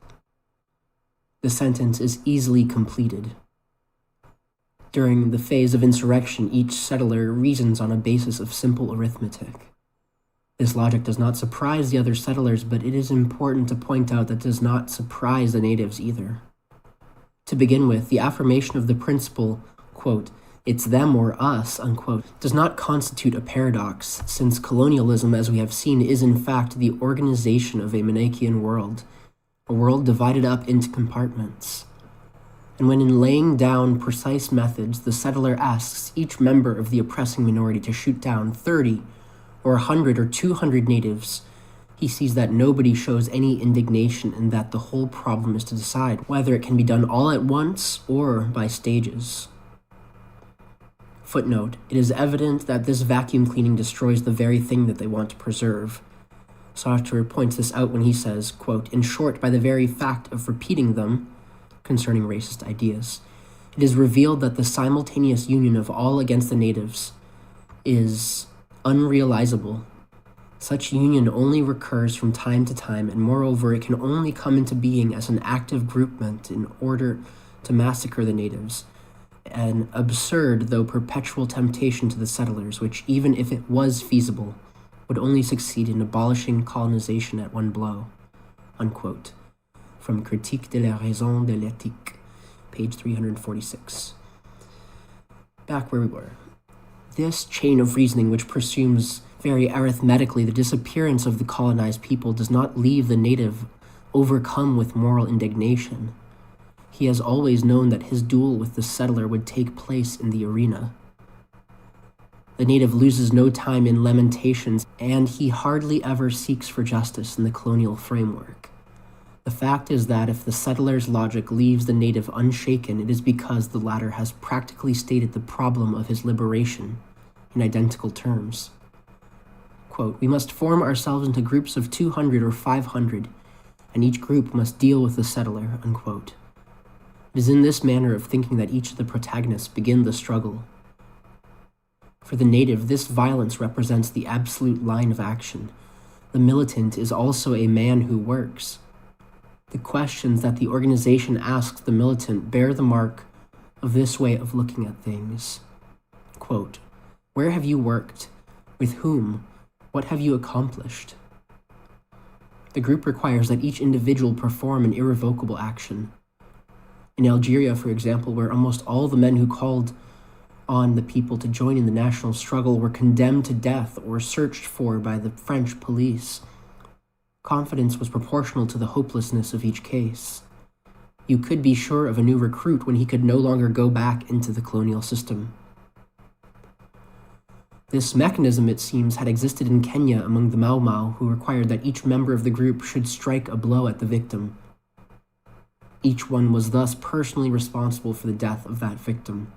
The sentence is easily completed. During the phase of insurrection, each settler reasons on a basis of simple arithmetic. This logic does not surprise the other settlers, but it is important to point out that it does not surprise the natives either. To begin with, the affirmation of the principle, quote, "it's them or us," unquote, does not constitute a paradox, since colonialism, as we have seen, is in fact the organization of a Manichaean world, a world divided up into compartments. And when in laying down precise methods, the settler asks each member of the oppressing minority to shoot down 30 or 100 or 200 natives, he sees that nobody shows any indignation and that the whole problem is to decide whether it can be done all at once or by stages. Footnote: it is evident that this vacuum cleaning destroys the very thing that they want to preserve. Sartre points this out when he says, quote, "In short, by the very fact of repeating them," concerning racist ideas, "it is revealed that the simultaneous union of all against the natives is unrealizable. Such union only recurs from time to time, and moreover it can only come into being as an active groupment in order to massacre the natives, an absurd though perpetual temptation to the settlers, which, even if it was feasible, would only succeed in abolishing colonization at one blow." Unquote. From Critique de la Raison de l'Éthique, page 346. Back where we were. This chain of reasoning, which presumes very arithmetically the disappearance of the colonized people, does not leave the native overcome with moral indignation. He has always known that his duel with the settler would take place in the arena. The native loses no time in lamentations, and he hardly ever seeks for justice in the colonial framework. The fact is that if the settler's logic leaves the native unshaken, it is because the latter has practically stated the problem of his liberation in identical terms. Quote, "We must form ourselves into groups of 200 or 500, and each group must deal with the settler," unquote. It is in this manner of thinking that each of the protagonists begin the struggle. For the native, this violence represents the absolute line of action. The militant is also a man who works. The questions that the organization asks the militant bear the mark of this way of looking at things. Quote, "Where have you worked? With whom? What have you accomplished?" The group requires that each individual perform an irrevocable action. In Algeria, for example, where almost all the men who called on the people to join in the national struggle were condemned to death or searched for by the French police, confidence was proportional to the hopelessness of each case. You could be sure of a new recruit when he could no longer go back into the colonial system. This mechanism, it seems, had existed in Kenya among the Mau Mau, who required that each member of the group should strike a blow at the victim. Each one was thus personally responsible for the death of that victim.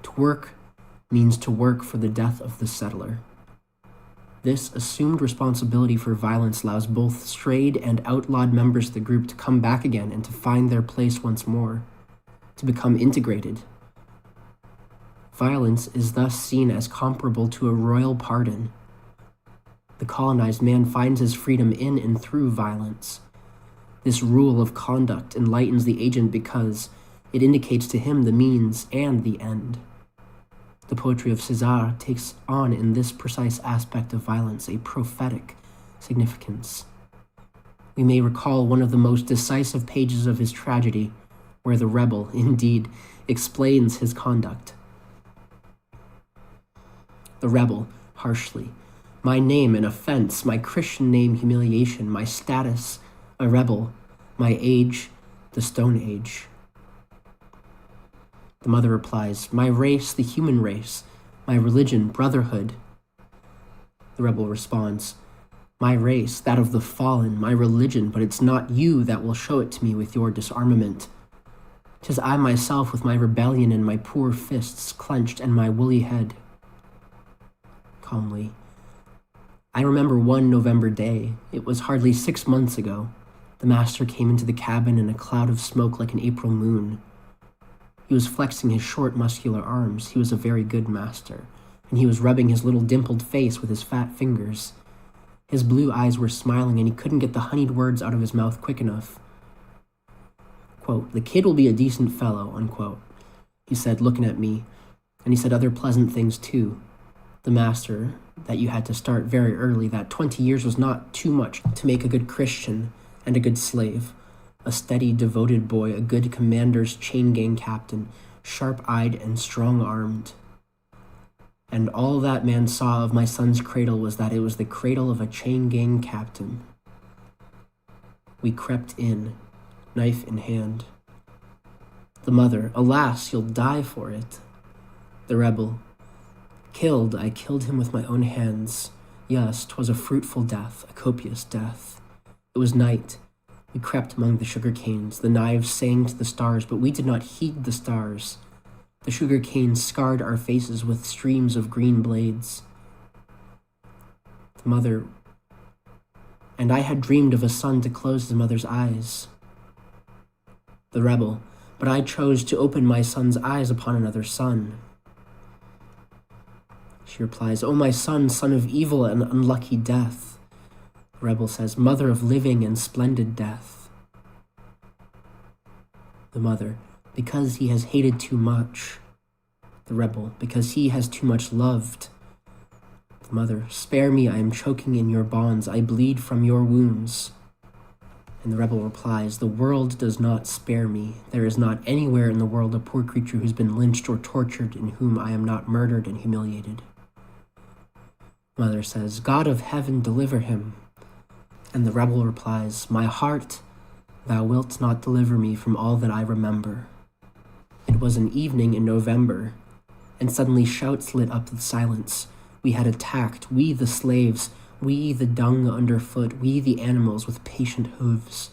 To work means to work for the death of the settler. This assumed responsibility for violence allows both strayed and outlawed members of the group to come back again and to find their place once more, to become integrated. Violence is thus seen as comparable to a royal pardon. The colonized man finds his freedom in and through violence. This rule of conduct enlightens the agent because it indicates to him the means and the end. The poetry of César takes on in this precise aspect of violence a prophetic significance. We may recall one of the most decisive pages of his tragedy, where the rebel, indeed, explains his conduct. The rebel, harshly, my name an offense, my Christian name humiliation, my status a rebel, my age the Stone Age. The mother replies, my race the human race, my religion brotherhood. The rebel responds, my race that of the fallen, my religion, but it's not you that will show it to me with your disarmament. 'Tis I myself with my rebellion and my poor fists clenched and my woolly head. Calmly, I remember one November day. It was hardly 6 months ago. The master came into the cabin in a cloud of smoke like an April moon. He was flexing his short, muscular arms. He was a very good master, and he was rubbing his little dimpled face with his fat fingers. His blue eyes were smiling, and he couldn't get the honeyed words out of his mouth quick enough. Quote, the kid will be a decent fellow, unquote, he said, looking at me, and he said other pleasant things too. The master, that you had to start very early, that 20 years was not too much to make a good Christian and a good slave, a steady, devoted boy, a good commander's chain gang captain, sharp-eyed and strong-armed. And all that man saw of my son's cradle was that it was the cradle of a chain gang captain. We crept in, knife in hand. The mother, alas, you'll die for it. The rebel, killed, I killed him with my own hands. Yes, 'twas a fruitful death, a copious death. It was night. We crept among the sugar canes. The knives sang to the stars, but we did not heed the stars. The sugar canes scarred our faces with streams of green blades. The mother, and I had dreamed of a son to close his mother's eyes. The rebel, but I chose to open my son's eyes upon another son. She replies, O my son, son of evil and unlucky death. The rebel says, mother of living and splendid death. The mother, because he has hated too much. The rebel, because he has too much loved. The mother, spare me, I am choking in your bonds, I bleed from your wounds. And the rebel replies, the world does not spare me. There is not anywhere in the world a poor creature who's been lynched or tortured in whom I am not murdered and humiliated. Mother says, God of heaven, deliver him. And the rebel replies, my heart, thou wilt not deliver me from all that I remember. It was an evening in November, and suddenly shouts lit up the silence. We had attacked, we the slaves, we the dung underfoot, we the animals with patient hooves.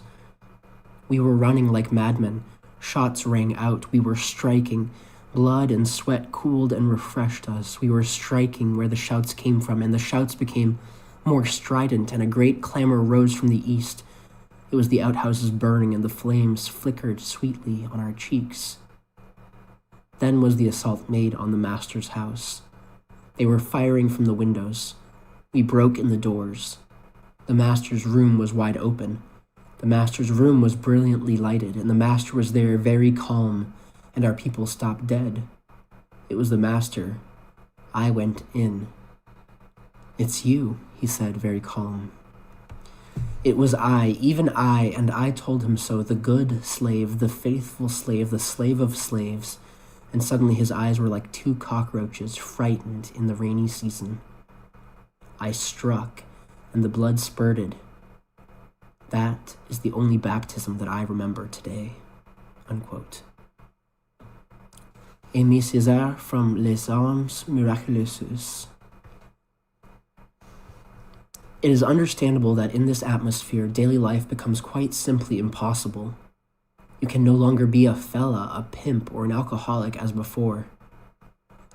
We were running like madmen. Shots rang out. We were striking. Blood and sweat cooled and refreshed us. We were striking where the shouts came from, and the shouts became more strident, and a great clamor rose from the east. It was the outhouses burning, and the flames flickered sweetly on our cheeks. Then was the assault made on the master's house. They were firing from the windows. We broke in the doors. The master's room was wide open. The master's room was brilliantly lighted, and the master was there very calm, and our people stopped dead. It was the master. I went in. It's you, he said, very calm. It was I, even I, and I told him so, the good slave, the faithful slave, the slave of slaves. And suddenly his eyes were like two cockroaches, frightened in the rainy season. I struck, and the blood spurted. That is the only baptism that I remember today. Unquote. Aimé Césaire from Les Armes Miraculeuses. It is understandable that in this atmosphere, daily life becomes quite simply impossible. You can no longer be a fella, a pimp, or an alcoholic as before.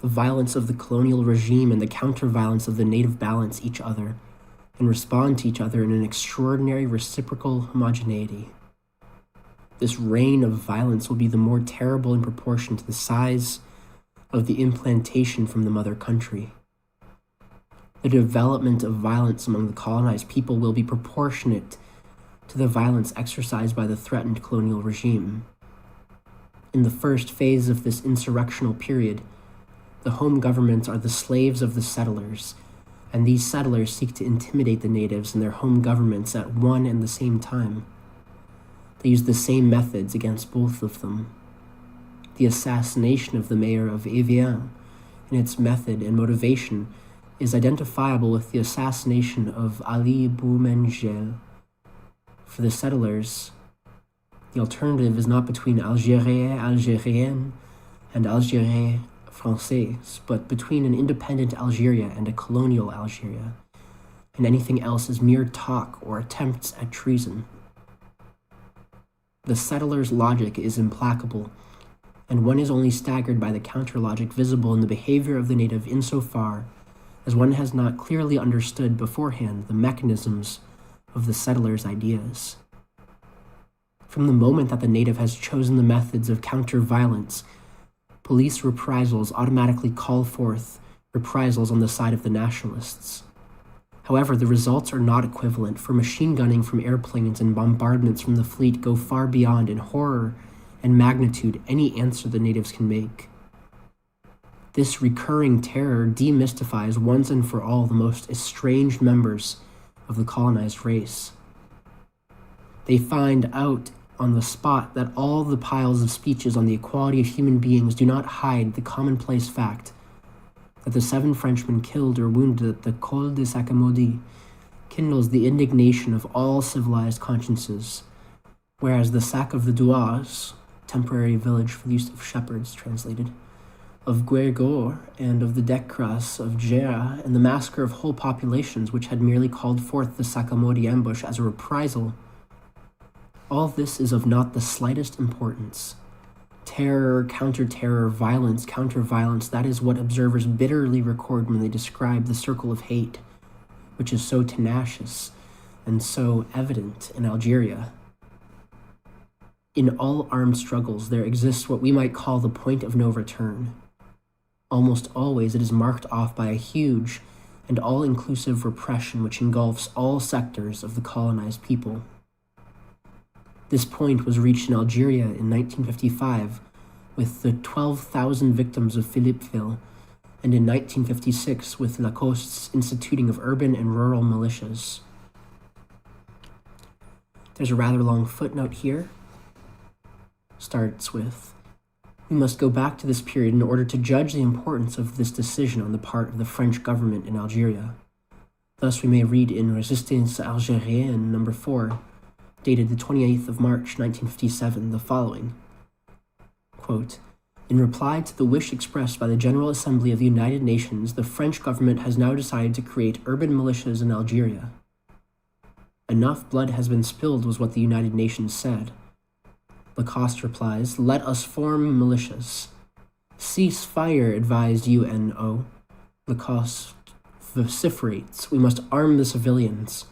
The violence of the colonial regime and the counter-violence of the native balance each other and respond to each other in an extraordinary reciprocal homogeneity. This reign of violence will be the more terrible in proportion to the size of the implantation from the mother country. The development of violence among the colonized people will be proportionate to the violence exercised by the threatened colonial regime. In the first phase of this insurrectional period, the home governments are the slaves of the settlers, and these settlers seek to intimidate the natives and their home governments at one and the same time. They use the same methods against both of them. The assassination of the mayor of Evian, in its method and motivation, is identifiable with the assassination of Ali Boumengel. For the settlers, the alternative is not between Algérie Algérienne and Algérie Française, but between an independent Algeria and a colonial Algeria, and anything else is mere talk or attempts at treason. The settler's logic is implacable, and one is only staggered by the counter-logic visible in the behavior of the native insofar as one has not clearly understood beforehand the mechanisms of the settler's ideas. From the moment that the native has chosen the methods of counter-violence, police reprisals automatically call forth reprisals on the side of the nationalists. However, the results are not equivalent, for machine gunning from airplanes and bombardments from the fleet go far beyond in horror and magnitude any answer the natives can make. This recurring terror demystifies once and for all the most estranged members of the colonized race. They find out on the spot that all the piles of speeches on the equality of human beings do not hide the commonplace fact that the 7 Frenchmen killed or wounded at the Col de Sacamodi kindles the indignation of all civilized consciences, whereas the sack of the Douars, temporary village for the use of shepherds translated, of Guergor and of the Decras of Gera, and the massacre of whole populations which had merely called forth the Sacamodi ambush as a reprisal, all this is of not the slightest importance. Terror, counter-terror, violence, counter-violence, that is what observers bitterly record when they describe the circle of hate, which is so tenacious and so evident in Algeria. In all armed struggles, there exists what we might call the point of no return. Almost always it is marked off by a huge and all-inclusive repression which engulfs all sectors of the colonized people. This point was reached in Algeria in 1955 with the 12,000 victims of Philippeville, and in 1956 with Lacoste's instituting of urban and rural militias. There's a rather long footnote here. Starts with, we must go back to this period in order to judge the importance of this decision on the part of the French government in Algeria. Thus we may read in Résistance Algérienne No. 4, dated the 28th of March 1957, the following, quote, in reply to the wish expressed by the General Assembly of the United Nations, the French government has now decided to create urban militias in Algeria. Enough blood has been spilled, was what the United Nations said. Lacoste replies, let us form militias. Cease fire, advised UNO. Lacoste vociferates, we must arm the civilians.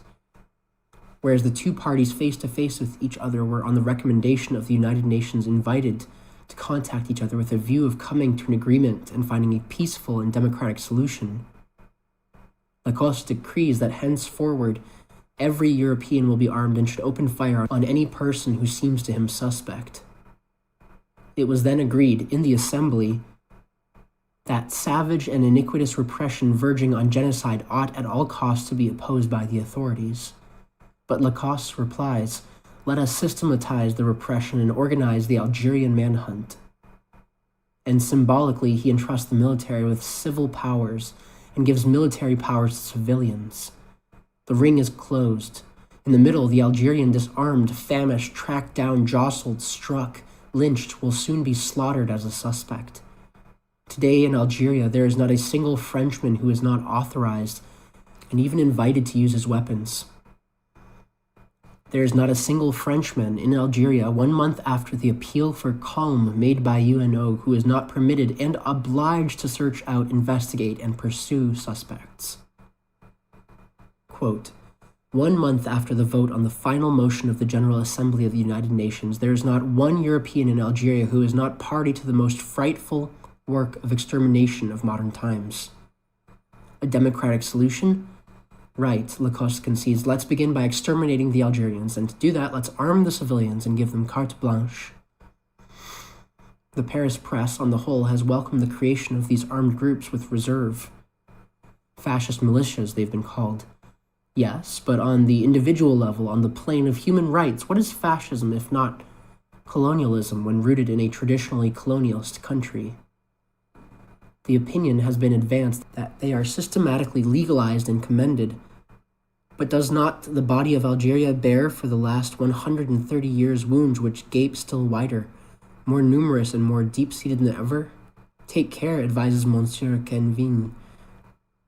Whereas the two parties face to face with each other were, on the recommendation of the United Nations, invited to contact each other with a view of coming to an agreement and finding a peaceful and democratic solution. Lacoste decrees that henceforward every European will be armed and should open fire on any person who seems to him suspect. It was then agreed in the Assembly that savage and iniquitous repression verging on genocide ought at all costs to be opposed by the authorities. But Lacoste replies, let us systematize the repression and organize the Algerian manhunt. And symbolically, he entrusts the military with civil powers and gives military powers to civilians. The ring is closed. In the middle, the Algerian disarmed, famished, tracked down, jostled, struck, lynched, will soon be slaughtered as a suspect. Today in Algeria, there is not a single Frenchman who is not authorized and even invited to use his weapons. There is not a single Frenchman in Algeria 1 month after the appeal for calm made by UNO who is not permitted and obliged to search out, investigate, and pursue suspects. Quote, 1 month after the vote on the final motion of the General Assembly of the United Nations, there is not one European in Algeria who is not party to the most frightful work of extermination of modern times. A democratic solution? Right, Lacoste concedes. Let's begin by exterminating the Algerians, and to do that, let's arm the civilians and give them carte blanche. The Paris press, on the whole, has welcomed the creation of these armed groups with reserve. Fascist militias, they've been called. Yes, but on the individual level, on the plane of human rights, what is fascism if not colonialism when rooted in a traditionally colonialist country? The opinion has been advanced that they are systematically legalized and commended, but does not the body of Algeria bear for the last 130 years wounds which gape still wider, more numerous and more deep-seated than ever? Take care, advises Monsieur Kenvin,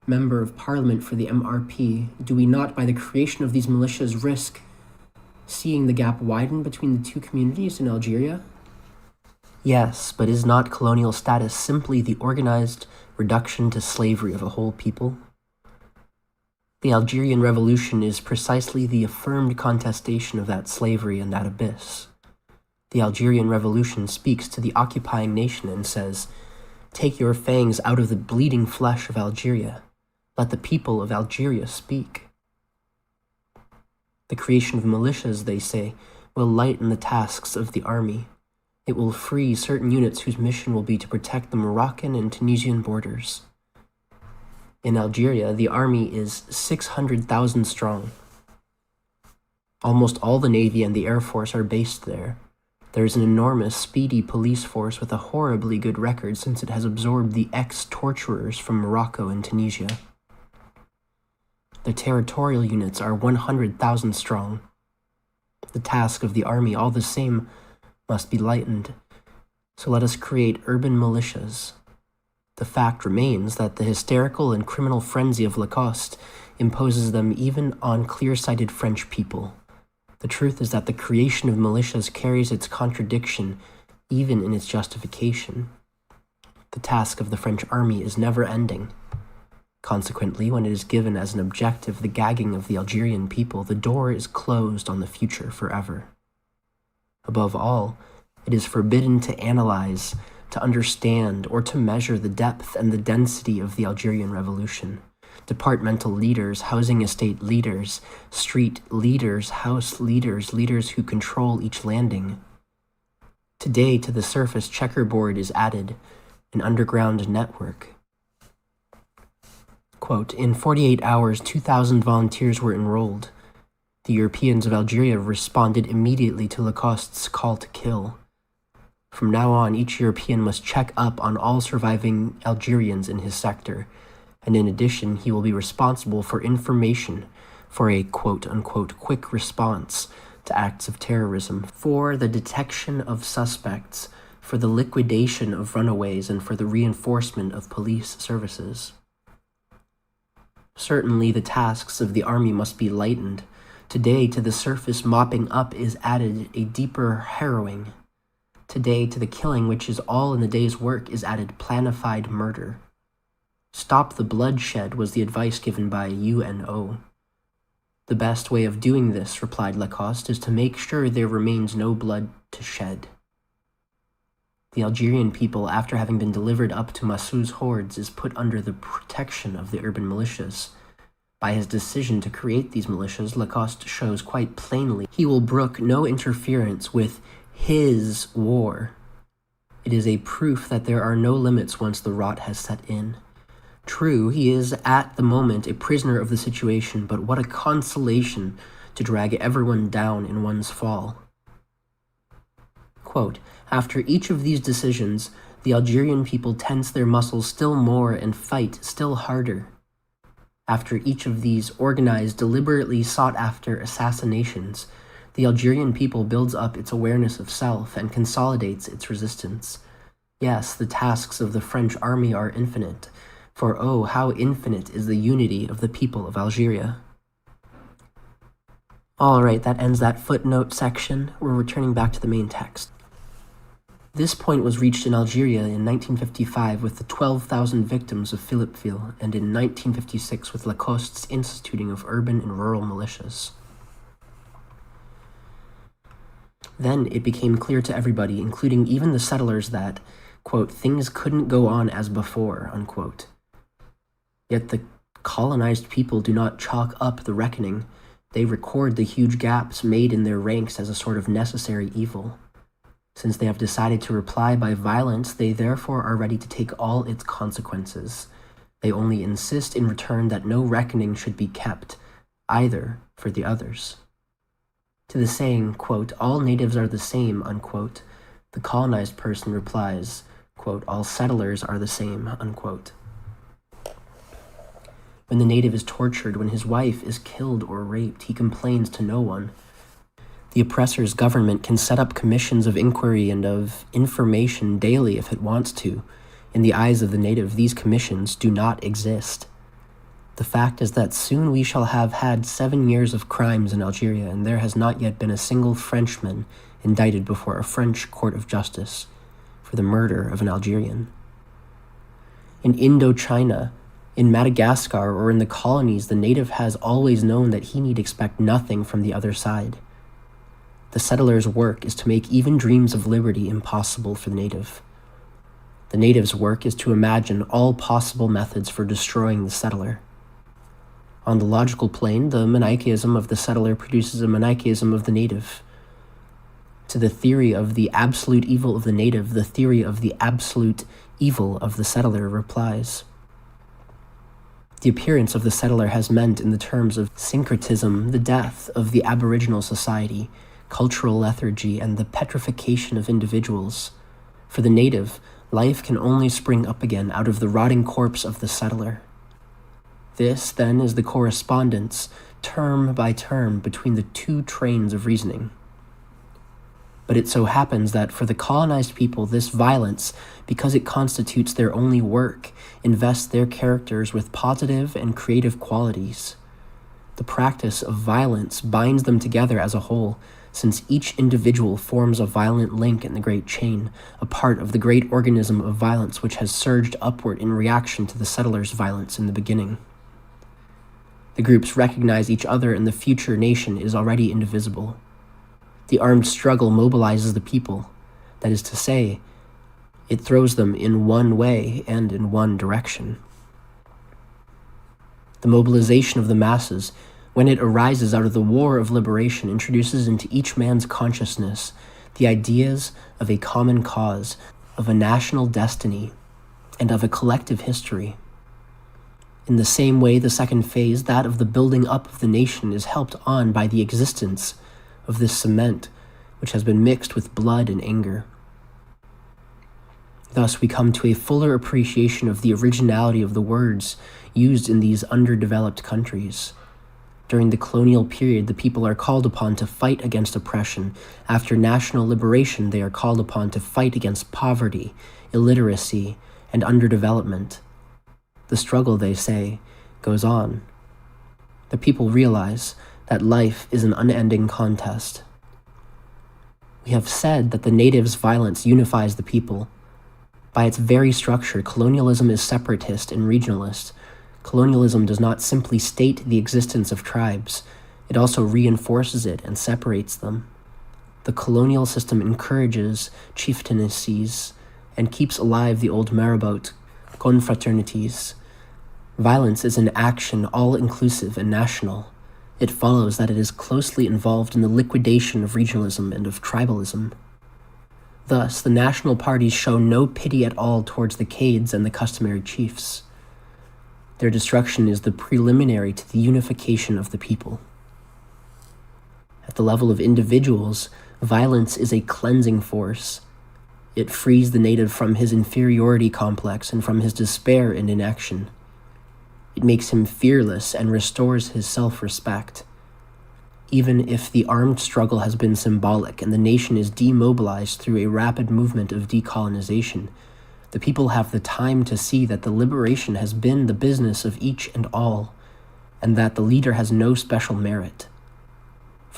Member of Parliament for the MRP. Do we not, by the creation of these militias, risk seeing the gap widen between the two communities in Algeria? Yes, but is not colonial status simply the organized reduction to slavery of a whole people? The Algerian Revolution is precisely the affirmed contestation of that slavery and that abyss. The Algerian Revolution speaks to the occupying nation and says, "Take your fangs out of the bleeding flesh of Algeria. Let the people of Algeria speak." The creation of militias, they say, will lighten the tasks of the army. It will free certain units whose mission will be to protect the Moroccan and Tunisian borders. In Algeria, the army is 600,000 strong. Almost all the Navy and the Air Force are based there. There is an enormous, speedy police force with a horribly good record since it has absorbed the ex-torturers from Morocco and Tunisia. The territorial units are 100,000 strong. The task of the army, all the same, must be lightened. So let us create urban militias. The fact remains that the hysterical and criminal frenzy of Lacoste imposes them even on clear-sighted French people. The truth is that the creation of militias carries its contradiction even in its justification. The task of the French army is never-ending. Consequently, when it is given as an objective the gagging of the Algerian people, the door is closed on the future forever. Above all, it is forbidden to analyze, to understand, or to measure the depth and the density of the Algerian Revolution. Departmental leaders, housing estate leaders, street leaders, house leaders, leaders who control each landing. Today, to the surface checkerboard is added, an underground network. Quote, in 48 hours, 2,000 volunteers were enrolled. The Europeans of Algeria responded immediately to Lacoste's call to kill. From now on, each European must check up on all surviving Algerians in his sector, and in addition, he will be responsible for information, for a quote-unquote quick response to acts of terrorism, for the detection of suspects, for the liquidation of runaways, and for the reinforcement of police services. Certainly, the tasks of the army must be lightened. Today, to the surface mopping up is added a deeper harrowing. Today, to the killing, which is all in the day's work, is added planified murder. Stop the bloodshed was the advice given by UNO. The best way of doing this, replied Lacoste, is to make sure there remains no blood to shed. The Algerian people, after having been delivered up to Massou's hordes, is put under the protection of the urban militias. By his decision to create these militias, Lacoste shows quite plainly he will brook no interference with his war. It is a proof that there are no limits once the rot has set in. True, he is at the moment a prisoner of the situation, but what a consolation to drag everyone down in one's fall. Quote, after each of these decisions, the Algerian people tense their muscles still more and fight still harder. After each of these organized, deliberately sought-after assassinations, the Algerian people builds up its awareness of self and consolidates its resistance. Yes, the tasks of the French army are infinite, for oh, how infinite is the unity of the people of Algeria. Alright, that ends that footnote section. We're returning back to the main text. This point was reached in Algeria in 1955 with the 12,000 victims of Philippeville, and in 1956 with Lacoste's instituting of urban and rural militias. Then it became clear to everybody, including even the settlers, that, quote, things couldn't go on as before, unquote. Yet the colonized people do not chalk up the reckoning. They record the huge gaps made in their ranks as a sort of necessary evil. Since they have decided to reply by violence, they therefore are ready to take all its consequences. They only insist in return that no reckoning should be kept, either for the others. To the saying, quote, all natives are the same, unquote, the colonized person replies, quote, all settlers are the same, unquote. When the native is tortured, when his wife is killed or raped, he complains to no one. The oppressor's government can set up commissions of inquiry and of information daily if it wants to. In the eyes of the native, these commissions do not exist. The fact is that soon we shall have had 7 years of crimes in Algeria, and there has not yet been a single Frenchman indicted before a French court of justice for the murder of an Algerian. In Indochina, in Madagascar, or in the colonies, the native has always known that he need expect nothing from the other side. The settler's work is to make even dreams of liberty impossible for the native. The native's work is to imagine all possible methods for destroying the settler. On the logical plane, the Manichaeism of the settler produces a Manichaeism of the native. To the theory of the absolute evil of the native, the theory of the absolute evil of the settler replies. The appearance of the settler has meant, in the terms of syncretism, the death of the aboriginal society, cultural lethargy, and the petrification of individuals. For the native, life can only spring up again out of the rotting corpse of the settler. This, then, is the correspondence, term by term, between the two trains of reasoning. But it so happens that for the colonized people, this violence, because it constitutes their only work, invests their characters with positive and creative qualities. The practice of violence binds them together as a whole, since each individual forms a violent link in the great chain, a part of the great organism of violence which has surged upward in reaction to the settler's violence in the beginning. The groups recognize each other, and the future nation is already indivisible. The armed struggle mobilizes the people, that is to say, it throws them in one way and in one direction. The mobilization of the masses, when it arises out of the war of liberation, introduces into each man's consciousness the ideas of a common cause, of a national destiny, and of a collective history. In the same way, the second phase, that of the building up of the nation, is helped on by the existence of this cement, which has been mixed with blood and anger. Thus, we come to a fuller appreciation of the originality of the words used in these underdeveloped countries. During the colonial period, the people are called upon to fight against oppression. After national liberation, they are called upon to fight against poverty, illiteracy, and underdevelopment. The struggle, they say, goes on. The people realize that life is an unending contest. We have said that the natives' violence unifies the people. By its very structure, colonialism is separatist and regionalist. Colonialism does not simply state the existence of tribes, it also reinforces it and separates them. The colonial system encourages chieftaincies and keeps alive the old marabout confraternities. Violence is an action all-inclusive and national. It follows that it is closely involved in the liquidation of regionalism and of tribalism. Thus, the national parties show no pity at all towards the Cades and the customary chiefs. Their destruction is the preliminary to the unification of the people. At the level of individuals, violence is a cleansing force. It frees the native from his inferiority complex and from his despair and inaction. It makes him fearless and restores his self-respect. Even if the armed struggle has been symbolic and the nation is demobilized through a rapid movement of decolonization, the people have the time to see that the liberation has been the business of each and all, and that the leader has no special merit.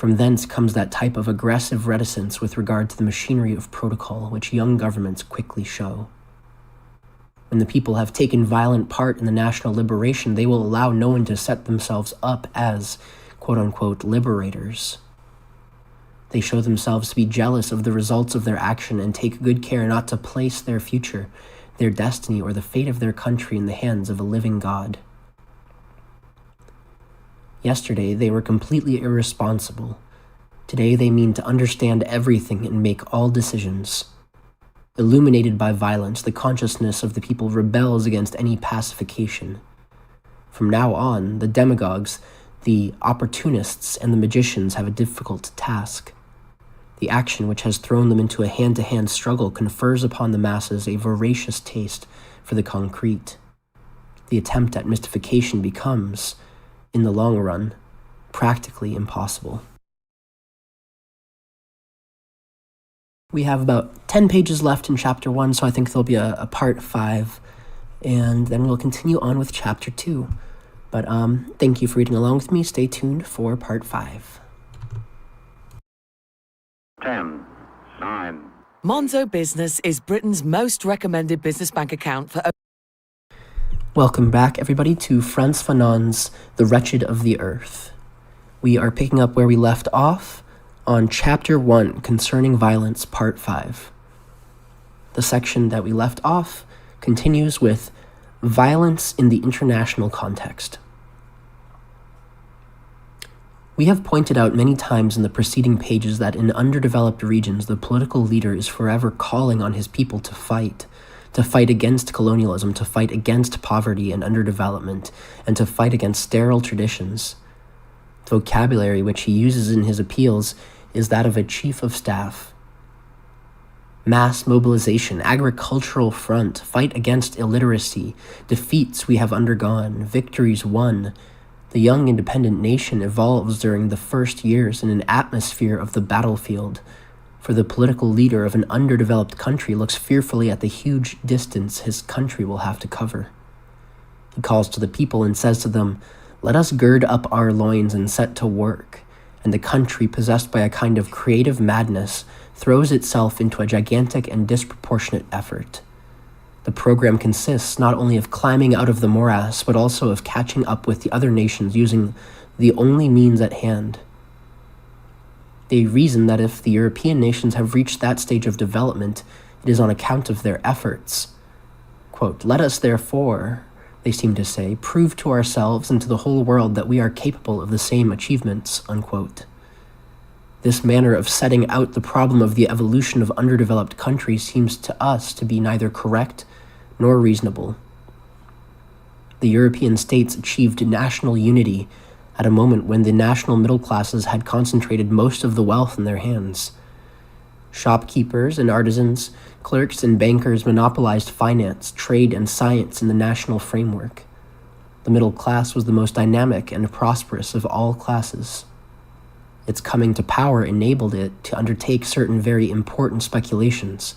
From thence comes that type of aggressive reticence with regard to the machinery of protocol which young governments quickly show. When the people have taken violent part in the national liberation, they will allow no one to set themselves up as, quote-unquote, liberators. They show themselves to be jealous of the results of their action and take good care not to place their future, their destiny, or the fate of their country in the hands of a living God. Yesterday, they were completely irresponsible. Today, they mean to understand everything and make all decisions. Illuminated by violence, the consciousness of the people rebels against any pacification. From now on, the demagogues, the opportunists, and the magicians have a difficult task. The action which has thrown them into a hand-to-hand struggle confers upon the masses a voracious taste for the concrete. The attempt at mystification becomes, in the long run, practically impossible. We have about 10 pages left in Chapter 1, so I think there'll be a Part 5, and then we'll continue on with Chapter 2. But thank you for reading along with me. Stay tuned for Part 5. 10, 9. Monzo Business is Britain's most recommended business bank account for... Welcome back, everybody, to Frantz Fanon's The Wretched of the Earth. We are picking up where we left off on Chapter 1, Concerning Violence, Part 5. The section that we left off continues with Violence in the International Context. We have pointed out many times in the preceding pages that in underdeveloped regions, the political leader is forever calling on his people to fight against colonialism, to fight against poverty and underdevelopment, and to fight against sterile traditions. The vocabulary which he uses in his appeals is that of a chief of staff. Mass mobilization, agricultural front, fight against illiteracy, defeats we have undergone, victories won. The young independent nation evolves during the first years in an atmosphere of the battlefield, for the political leader of an underdeveloped country looks fearfully at the huge distance his country will have to cover. He calls to the people and says to them, "Let us gird up our loins and set to work," and the country, possessed by a kind of creative madness, throws itself into a gigantic and disproportionate effort. The program consists not only of climbing out of the morass, but also of catching up with the other nations using the only means at hand. They reason that if the European nations have reached that stage of development, it is on account of their efforts. Quote, "Let us therefore," they seem to say, "prove to ourselves and to the whole world that we are capable of the same achievements," unquote. This manner of setting out the problem of the evolution of underdeveloped countries seems to us to be neither correct nor reasonable. The European states achieved national unity at a moment when the national middle classes had concentrated most of the wealth in their hands. Shopkeepers and artisans, clerks and bankers monopolized finance, trade, and science in the national framework. The middle class was the most dynamic and prosperous of all classes. Its coming to power enabled it to undertake certain very important speculations: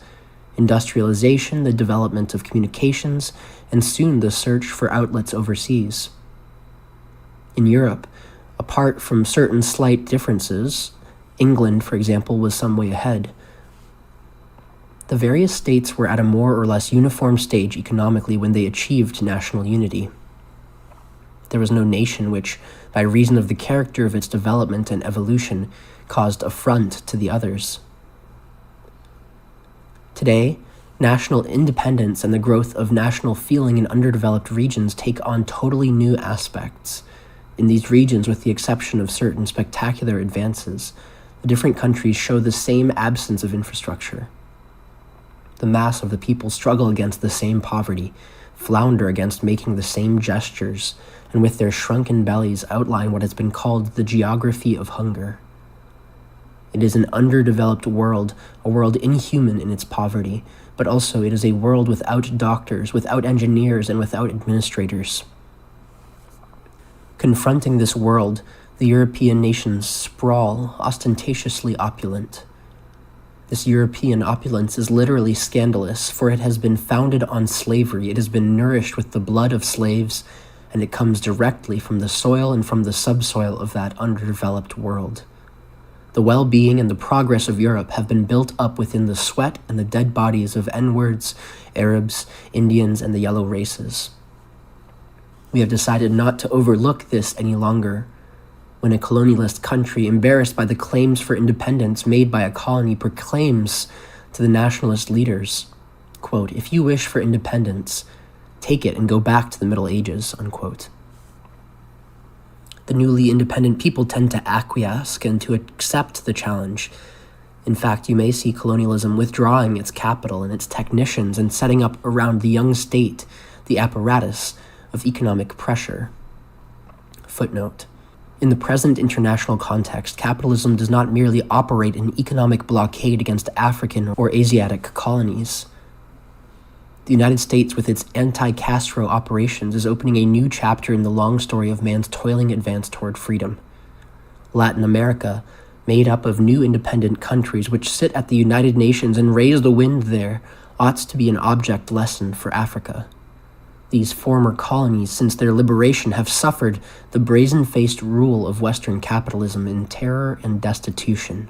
industrialization, the development of communications, and soon the search for outlets overseas. In Europe, apart from certain slight differences, England, for example, was some way ahead. The various states were at a more or less uniform stage economically when they achieved national unity. There was no nation which, by reason of the character of its development and evolution, caused affront to the others. Today, national independence and the growth of national feeling in underdeveloped regions take on totally new aspects. In these regions, with the exception of certain spectacular advances, the different countries show the same absence of infrastructure. The mass of the people struggle against the same poverty, flounder against making the same gestures, and with their shrunken bellies outline what has been called the geography of hunger. It is an underdeveloped world, a world inhuman in its poverty, but also it is a world without doctors, without engineers, and without administrators. Confronting this world, the European nations sprawl, ostentatiously opulent. This European opulence is literally scandalous, for it has been founded on slavery, it has been nourished with the blood of slaves, and it comes directly from the soil and from the subsoil of that underdeveloped world. The well-being and the progress of Europe have been built up within the sweat and the dead bodies of N-words, Arabs, Indians, and the yellow races. We have decided not to overlook this any longer. When a colonialist country, embarrassed by the claims for independence made by a colony, proclaims to the nationalist leaders, quote, "If you wish for independence, take it and go back to the Middle Ages," unquote. The newly independent people tend to acquiesce and to accept the challenge. In fact, you may see colonialism withdrawing its capital and its technicians and setting up around the young state the apparatus of economic pressure. Footnote. In the present international context, capitalism does not merely operate an economic blockade against African or Asiatic colonies. The United States, with its anti-Castro operations, is opening a new chapter in the long story of man's toiling advance toward freedom. Latin America, made up of new independent countries which sit at the United Nations and raise the wind there, ought to be an object lesson for Africa. These former colonies, since their liberation, have suffered the brazen-faced rule of Western capitalism in terror and destitution.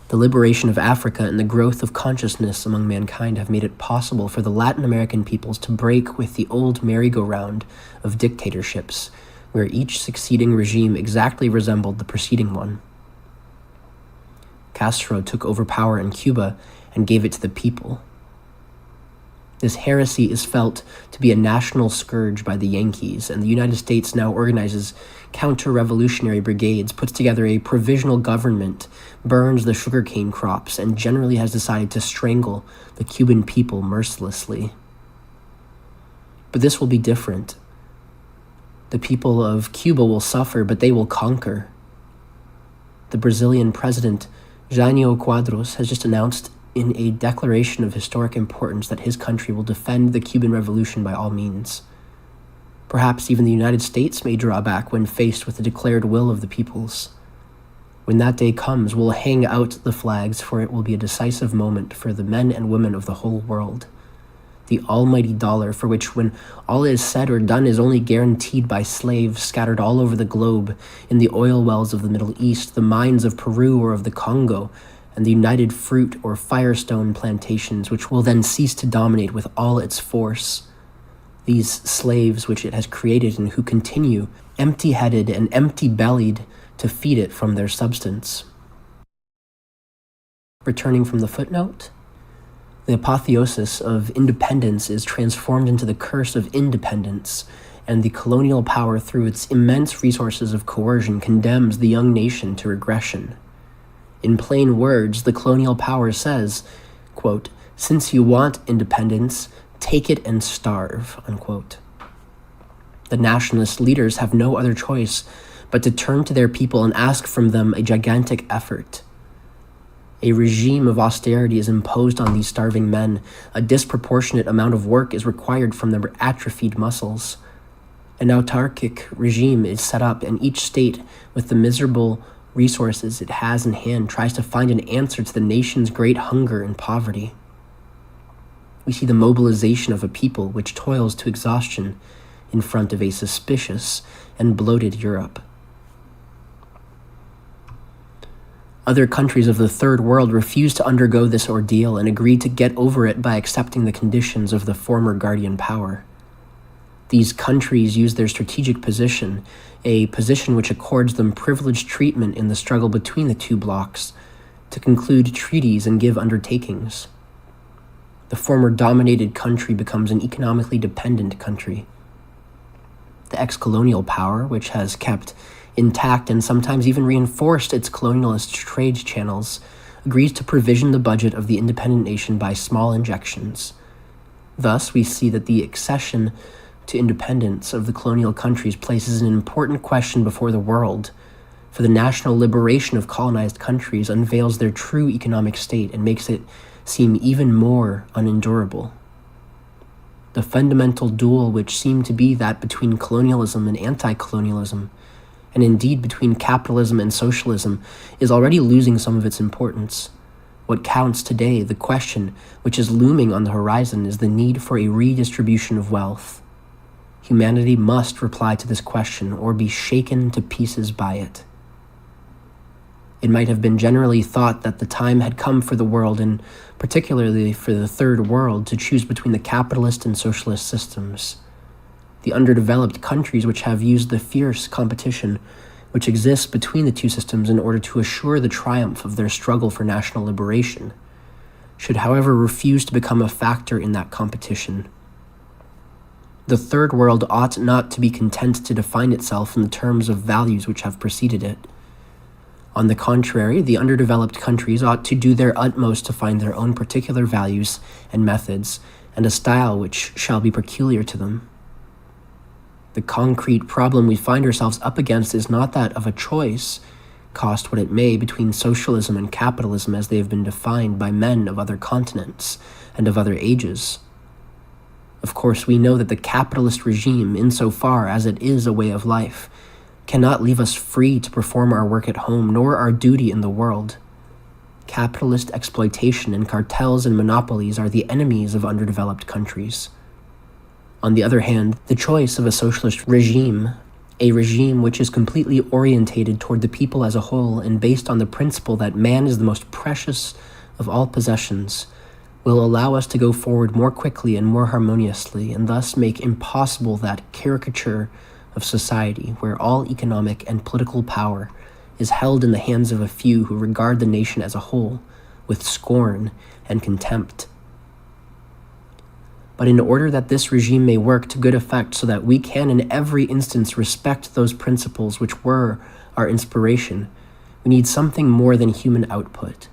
The liberation of Africa and the growth of consciousness among mankind have made it possible for the Latin American peoples to break with the old merry-go-round of dictatorships, where each succeeding regime exactly resembled the preceding one. Castro took over power in Cuba and gave it to the people. This heresy is felt to be a national scourge by the Yankees, and the United States now organizes counter-revolutionary brigades, puts together a provisional government, burns the sugarcane crops, and generally has decided to strangle the Cuban people mercilessly. But this will be different. The people of Cuba will suffer, but they will conquer. The Brazilian president, Jânio Quadros, has just announced in a declaration of historic importance that his country will defend the Cuban Revolution by all means. Perhaps even the United States may draw back when faced with the declared will of the peoples. When that day comes, we'll hang out the flags, for it will be a decisive moment for the men and women of the whole world. The almighty dollar, for which, when all is said or done, is only guaranteed by slaves scattered all over the globe, in the oil wells of the Middle East, the mines of Peru or of the Congo, and the united fruit or firestone plantations, which will then cease to dominate with all its force. These slaves which it has created and who continue, empty-headed and empty-bellied, to feed it from their substance. Returning from the footnote, the apotheosis of independence is transformed into the curse of independence, and the colonial power, through its immense resources of coercion, condemns the young nation to regression. In plain words, the colonial power says, quote, "Since you want independence, take it and starve," unquote. The nationalist leaders have no other choice but to turn to their people and ask from them a gigantic effort. A regime of austerity is imposed on these starving men. A disproportionate amount of work is required from their atrophied muscles. An autarkic regime is set up, and each state, with the miserable resources it has in hand, tries to find an answer to the nation's great hunger and poverty. We see the mobilization of a people which toils to exhaustion in front of a suspicious and bloated Europe. Other countries of the Third World refuse to undergo this ordeal and agree to get over it by accepting the conditions of the former guardian power. These countries use their strategic position, a position which accords them privileged treatment in the struggle between the two blocs, to conclude treaties and give undertakings. The former dominated country becomes an economically dependent country. The ex-colonial power, which has kept intact and sometimes even reinforced its colonialist trade channels, agrees to provision the budget of the independent nation by small injections. Thus, we see that the accession to independence of the colonial countries places an important question before the world, for the national liberation of colonized countries unveils their true economic state and makes it seem even more unendurable. The fundamental duel, which seemed to be that between colonialism and anti-colonialism, and indeed between capitalism and socialism, is already losing some of its importance. What counts today, the question which is looming on the horizon, is the need for a redistribution of wealth. Humanity must reply to this question or be shaken to pieces by it. It might have been generally thought that the time had come for the world, and particularly for the Third World, to choose between the capitalist and socialist systems. The underdeveloped countries which have used the fierce competition which exists between the two systems in order to assure the triumph of their struggle for national liberation should, however, refuse to become a factor in that competition. The Third World ought not to be content to define itself in the terms of values which have preceded it. On the contrary, the underdeveloped countries ought to do their utmost to find their own particular values and methods, and a style which shall be peculiar to them. The concrete problem we find ourselves up against is not that of a choice, cost what it may, between socialism and capitalism as they have been defined by men of other continents and of other ages. Of course, we know that the capitalist regime, insofar as it is a way of life, cannot leave us free to perform our work at home, nor our duty in the world. Capitalist exploitation and cartels and monopolies are the enemies of underdeveloped countries. On the other hand, the choice of a socialist regime, a regime which is completely orientated toward the people as a whole and based on the principle that man is the most precious of all possessions, will allow us to go forward more quickly and more harmoniously, and thus make impossible that caricature of society where all economic and political power is held in the hands of a few who regard the nation as a whole with scorn and contempt. But in order that this regime may work to good effect so that we can in every instance respect those principles which were our inspiration, we need something more than human output.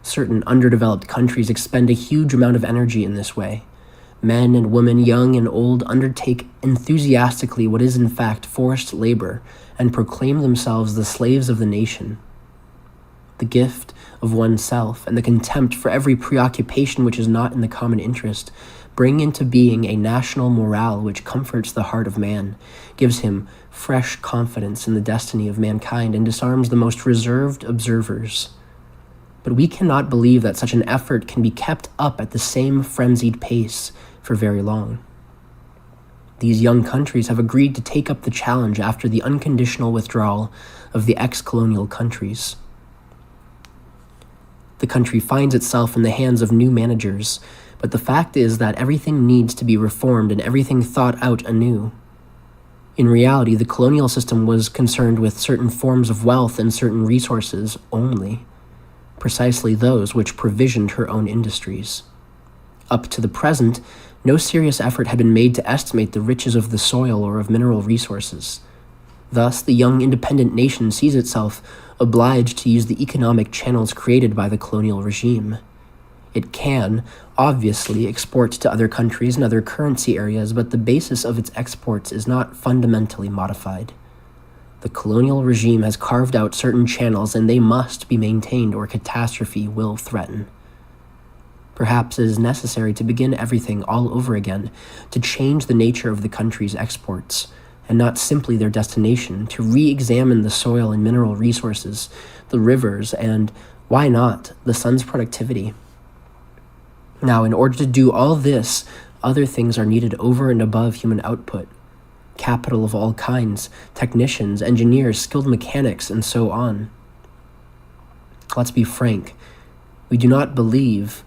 Certain underdeveloped countries expend a huge amount of energy in this way. Men and women, young and old, undertake enthusiastically what is in fact forced labor and proclaim themselves the slaves of the nation. The gift of oneself and the contempt for every preoccupation which is not in the common interest bring into being a national morale which comforts the heart of man, gives him fresh confidence in the destiny of mankind, and disarms the most reserved observers. But we cannot believe that such an effort can be kept up at the same frenzied pace for very long. These young countries have agreed to take up the challenge after the unconditional withdrawal of the ex-colonial countries. The country finds itself in the hands of new managers, but the fact is that everything needs to be reformed and everything thought out anew. In reality, the colonial system was concerned with certain forms of wealth and certain resources only, precisely those which provisioned her own industries. Up to the present, no serious effort had been made to estimate the riches of the soil or of mineral resources. Thus, the young independent nation sees itself obliged to use the economic channels created by the colonial regime. It can, obviously, export to other countries and other currency areas, but the basis of its exports is not fundamentally modified. The colonial regime has carved out certain channels, and they must be maintained or catastrophe will threaten. Perhaps it is necessary to begin everything all over again, to change the nature of the country's exports, and not simply their destination, to re-examine the soil and mineral resources, the rivers, and, why not, the sun's productivity. Now, in order to do all this, other things are needed over and above human output. Capital of all kinds, technicians, engineers, skilled mechanics, and so on. Let's be frank, we do not believe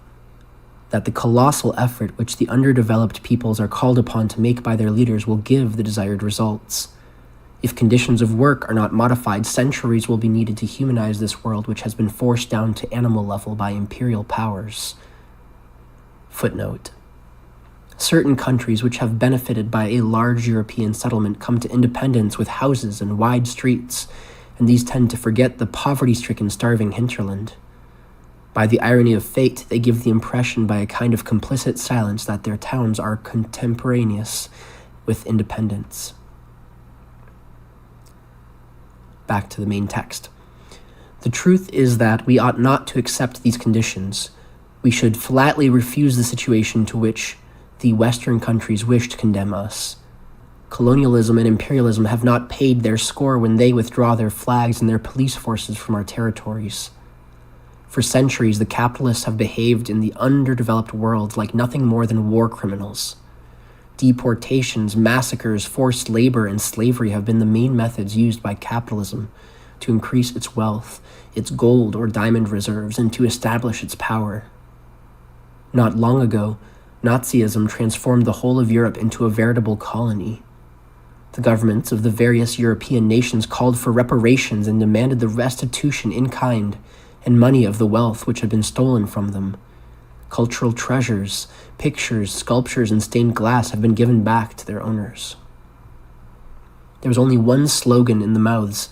that the colossal effort which the underdeveloped peoples are called upon to make by their leaders will give the desired results. If conditions of work are not modified, centuries will be needed to humanize this world which has been forced down to animal level by imperial powers. Footnote. Certain countries which have benefited by a large European settlement come to independence with houses and wide streets, and these tend to forget the poverty-stricken, starving hinterland. By the irony of fate, they give the impression by a kind of complicit silence that their towns are contemporaneous with independence. Back to the main text. The truth is that we ought not to accept these conditions. We should flatly refuse the situation to which the Western countries wish to condemn us. Colonialism and imperialism have not paid their score when they withdraw their flags and their police forces from our territories. For centuries, the capitalists have behaved in the underdeveloped world like nothing more than war criminals. Deportations, massacres, forced labor, and slavery have been the main methods used by capitalism to increase its wealth, its gold or diamond reserves, and to establish its power. Not long ago, Nazism transformed the whole of Europe into a veritable colony. The governments of the various European nations called for reparations and demanded the restitution in kind and money of the wealth which had been stolen from them. Cultural treasures, pictures, sculptures, and stained glass have been given back to their owners. There was only one slogan in the mouths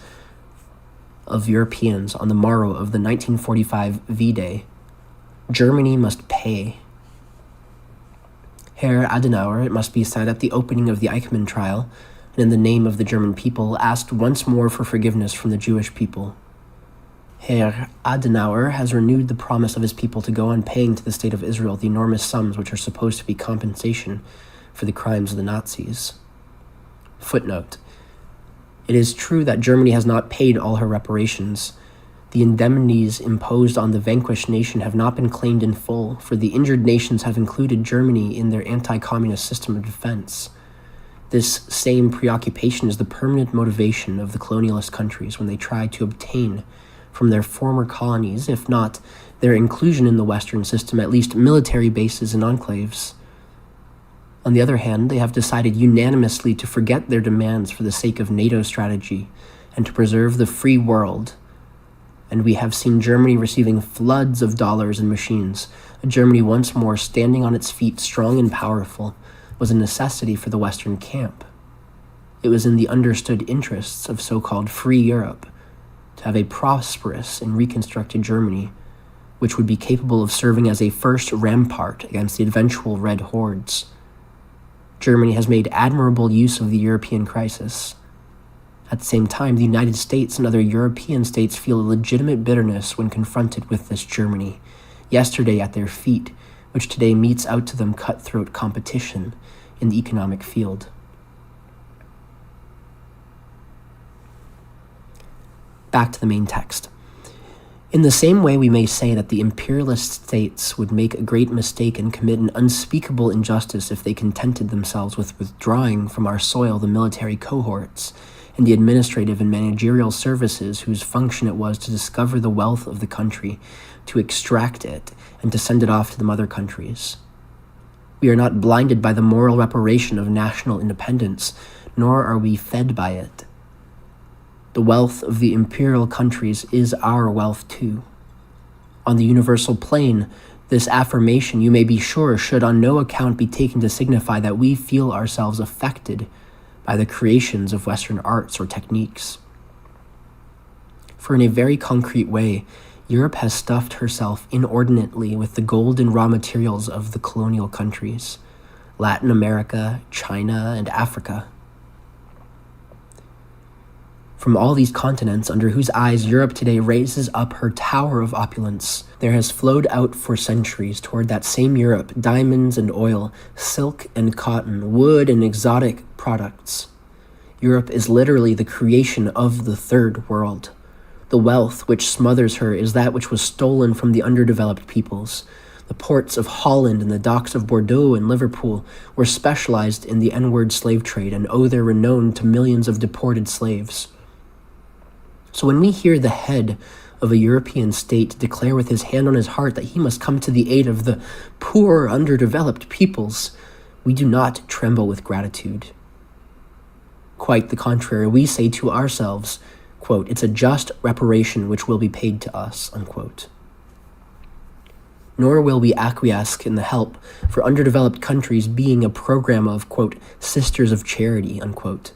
of Europeans on the morrow of the 1945 V-Day: Germany must pay. Herr Adenauer, it must be said, at the opening of the Eichmann trial, and in the name of the German people, asked once more for forgiveness from the Jewish people. Herr Adenauer has renewed the promise of his people to go on paying to the State of Israel the enormous sums which are supposed to be compensation for the crimes of the Nazis. Footnote: It is true that Germany has not paid all her reparations. The indemnities imposed on the vanquished nation have not been claimed in full, for the injured nations have included Germany in their anti-communist system of defense. This same preoccupation is the permanent motivation of the colonialist countries when they try to obtain from their former colonies, if not their inclusion in the Western system, at least military bases and enclaves. On the other hand, they have decided unanimously to forget their demands for the sake of NATO strategy and to preserve the free world. And we have seen Germany receiving floods of dollars and machines. A Germany once more standing on its feet, strong and powerful, was a necessity for the Western camp. It was in the understood interests of so-called free Europe to have a prosperous and reconstructed Germany, which would be capable of serving as a first rampart against the eventual Red Hordes. Germany has made admirable use of the European crisis. At the same time, the United States and other European states feel a legitimate bitterness when confronted with this Germany, yesterday at their feet, which today meets out to them cutthroat competition in the economic field. Back to the main text. In the same way, we may say that the imperialist states would make a great mistake and commit an unspeakable injustice if they contented themselves with withdrawing from our soil the military cohorts and the administrative and managerial services whose function it was to discover the wealth of the country, to extract it, and to send it off to the mother countries. We are not blinded by the moral reparation of national independence, nor are we fed by it. The wealth of the imperial countries is our wealth too. On the universal plane, this affirmation, you may be sure, should on no account be taken to signify that we feel ourselves affected by the creations of Western arts or techniques. For in a very concrete way, Europe has stuffed herself inordinately with the gold and raw materials of the colonial countries, Latin America, China, and Africa. From all these continents under whose eyes Europe today raises up her tower of opulence, there has flowed out for centuries toward that same Europe diamonds and oil, silk and cotton, wood and exotic products. Europe is literally the creation of the Third World. The wealth which smothers her is that which was stolen from the underdeveloped peoples. The ports of Holland and the docks of Bordeaux and Liverpool were specialized in the N-word slave trade and owe their renown to millions of deported slaves. So when we hear the head of a European state declare with his hand on his heart that he must come to the aid of the poor, underdeveloped peoples, we do not tremble with gratitude. Quite the contrary, we say to ourselves, quote, "It's a just reparation which will be paid to us," unquote. Nor will we acquiesce in the help for underdeveloped countries being a program of, quote, "sisters of charity," unquote.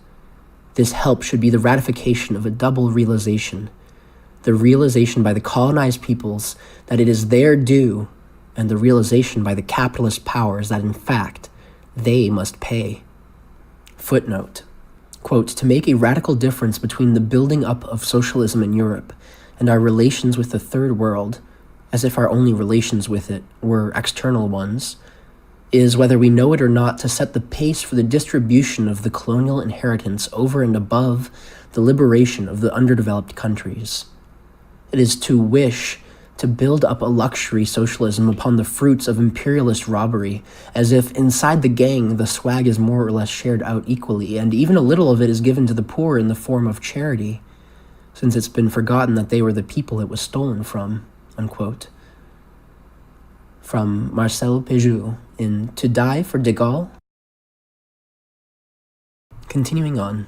This help should be the ratification of a double realization. The realization by the colonized peoples that it is their due, and the realization by the capitalist powers that, in fact, they must pay. Footnote. Quote, "To make a radical difference between the building up of socialism in Europe and our relations with the Third World, as if our only relations with it were external ones, is, whether we know it or not, to set the pace for the distribution of the colonial inheritance over and above the liberation of the underdeveloped countries. It is to wish to build up a luxury socialism upon the fruits of imperialist robbery, as if inside the gang the swag is more or less shared out equally, and even a little of it is given to the poor in the form of charity. since it's been forgotten that they were the people it was stolen from, unquote. From Marcel Péjou in To Die for de Gaulle. Continuing on.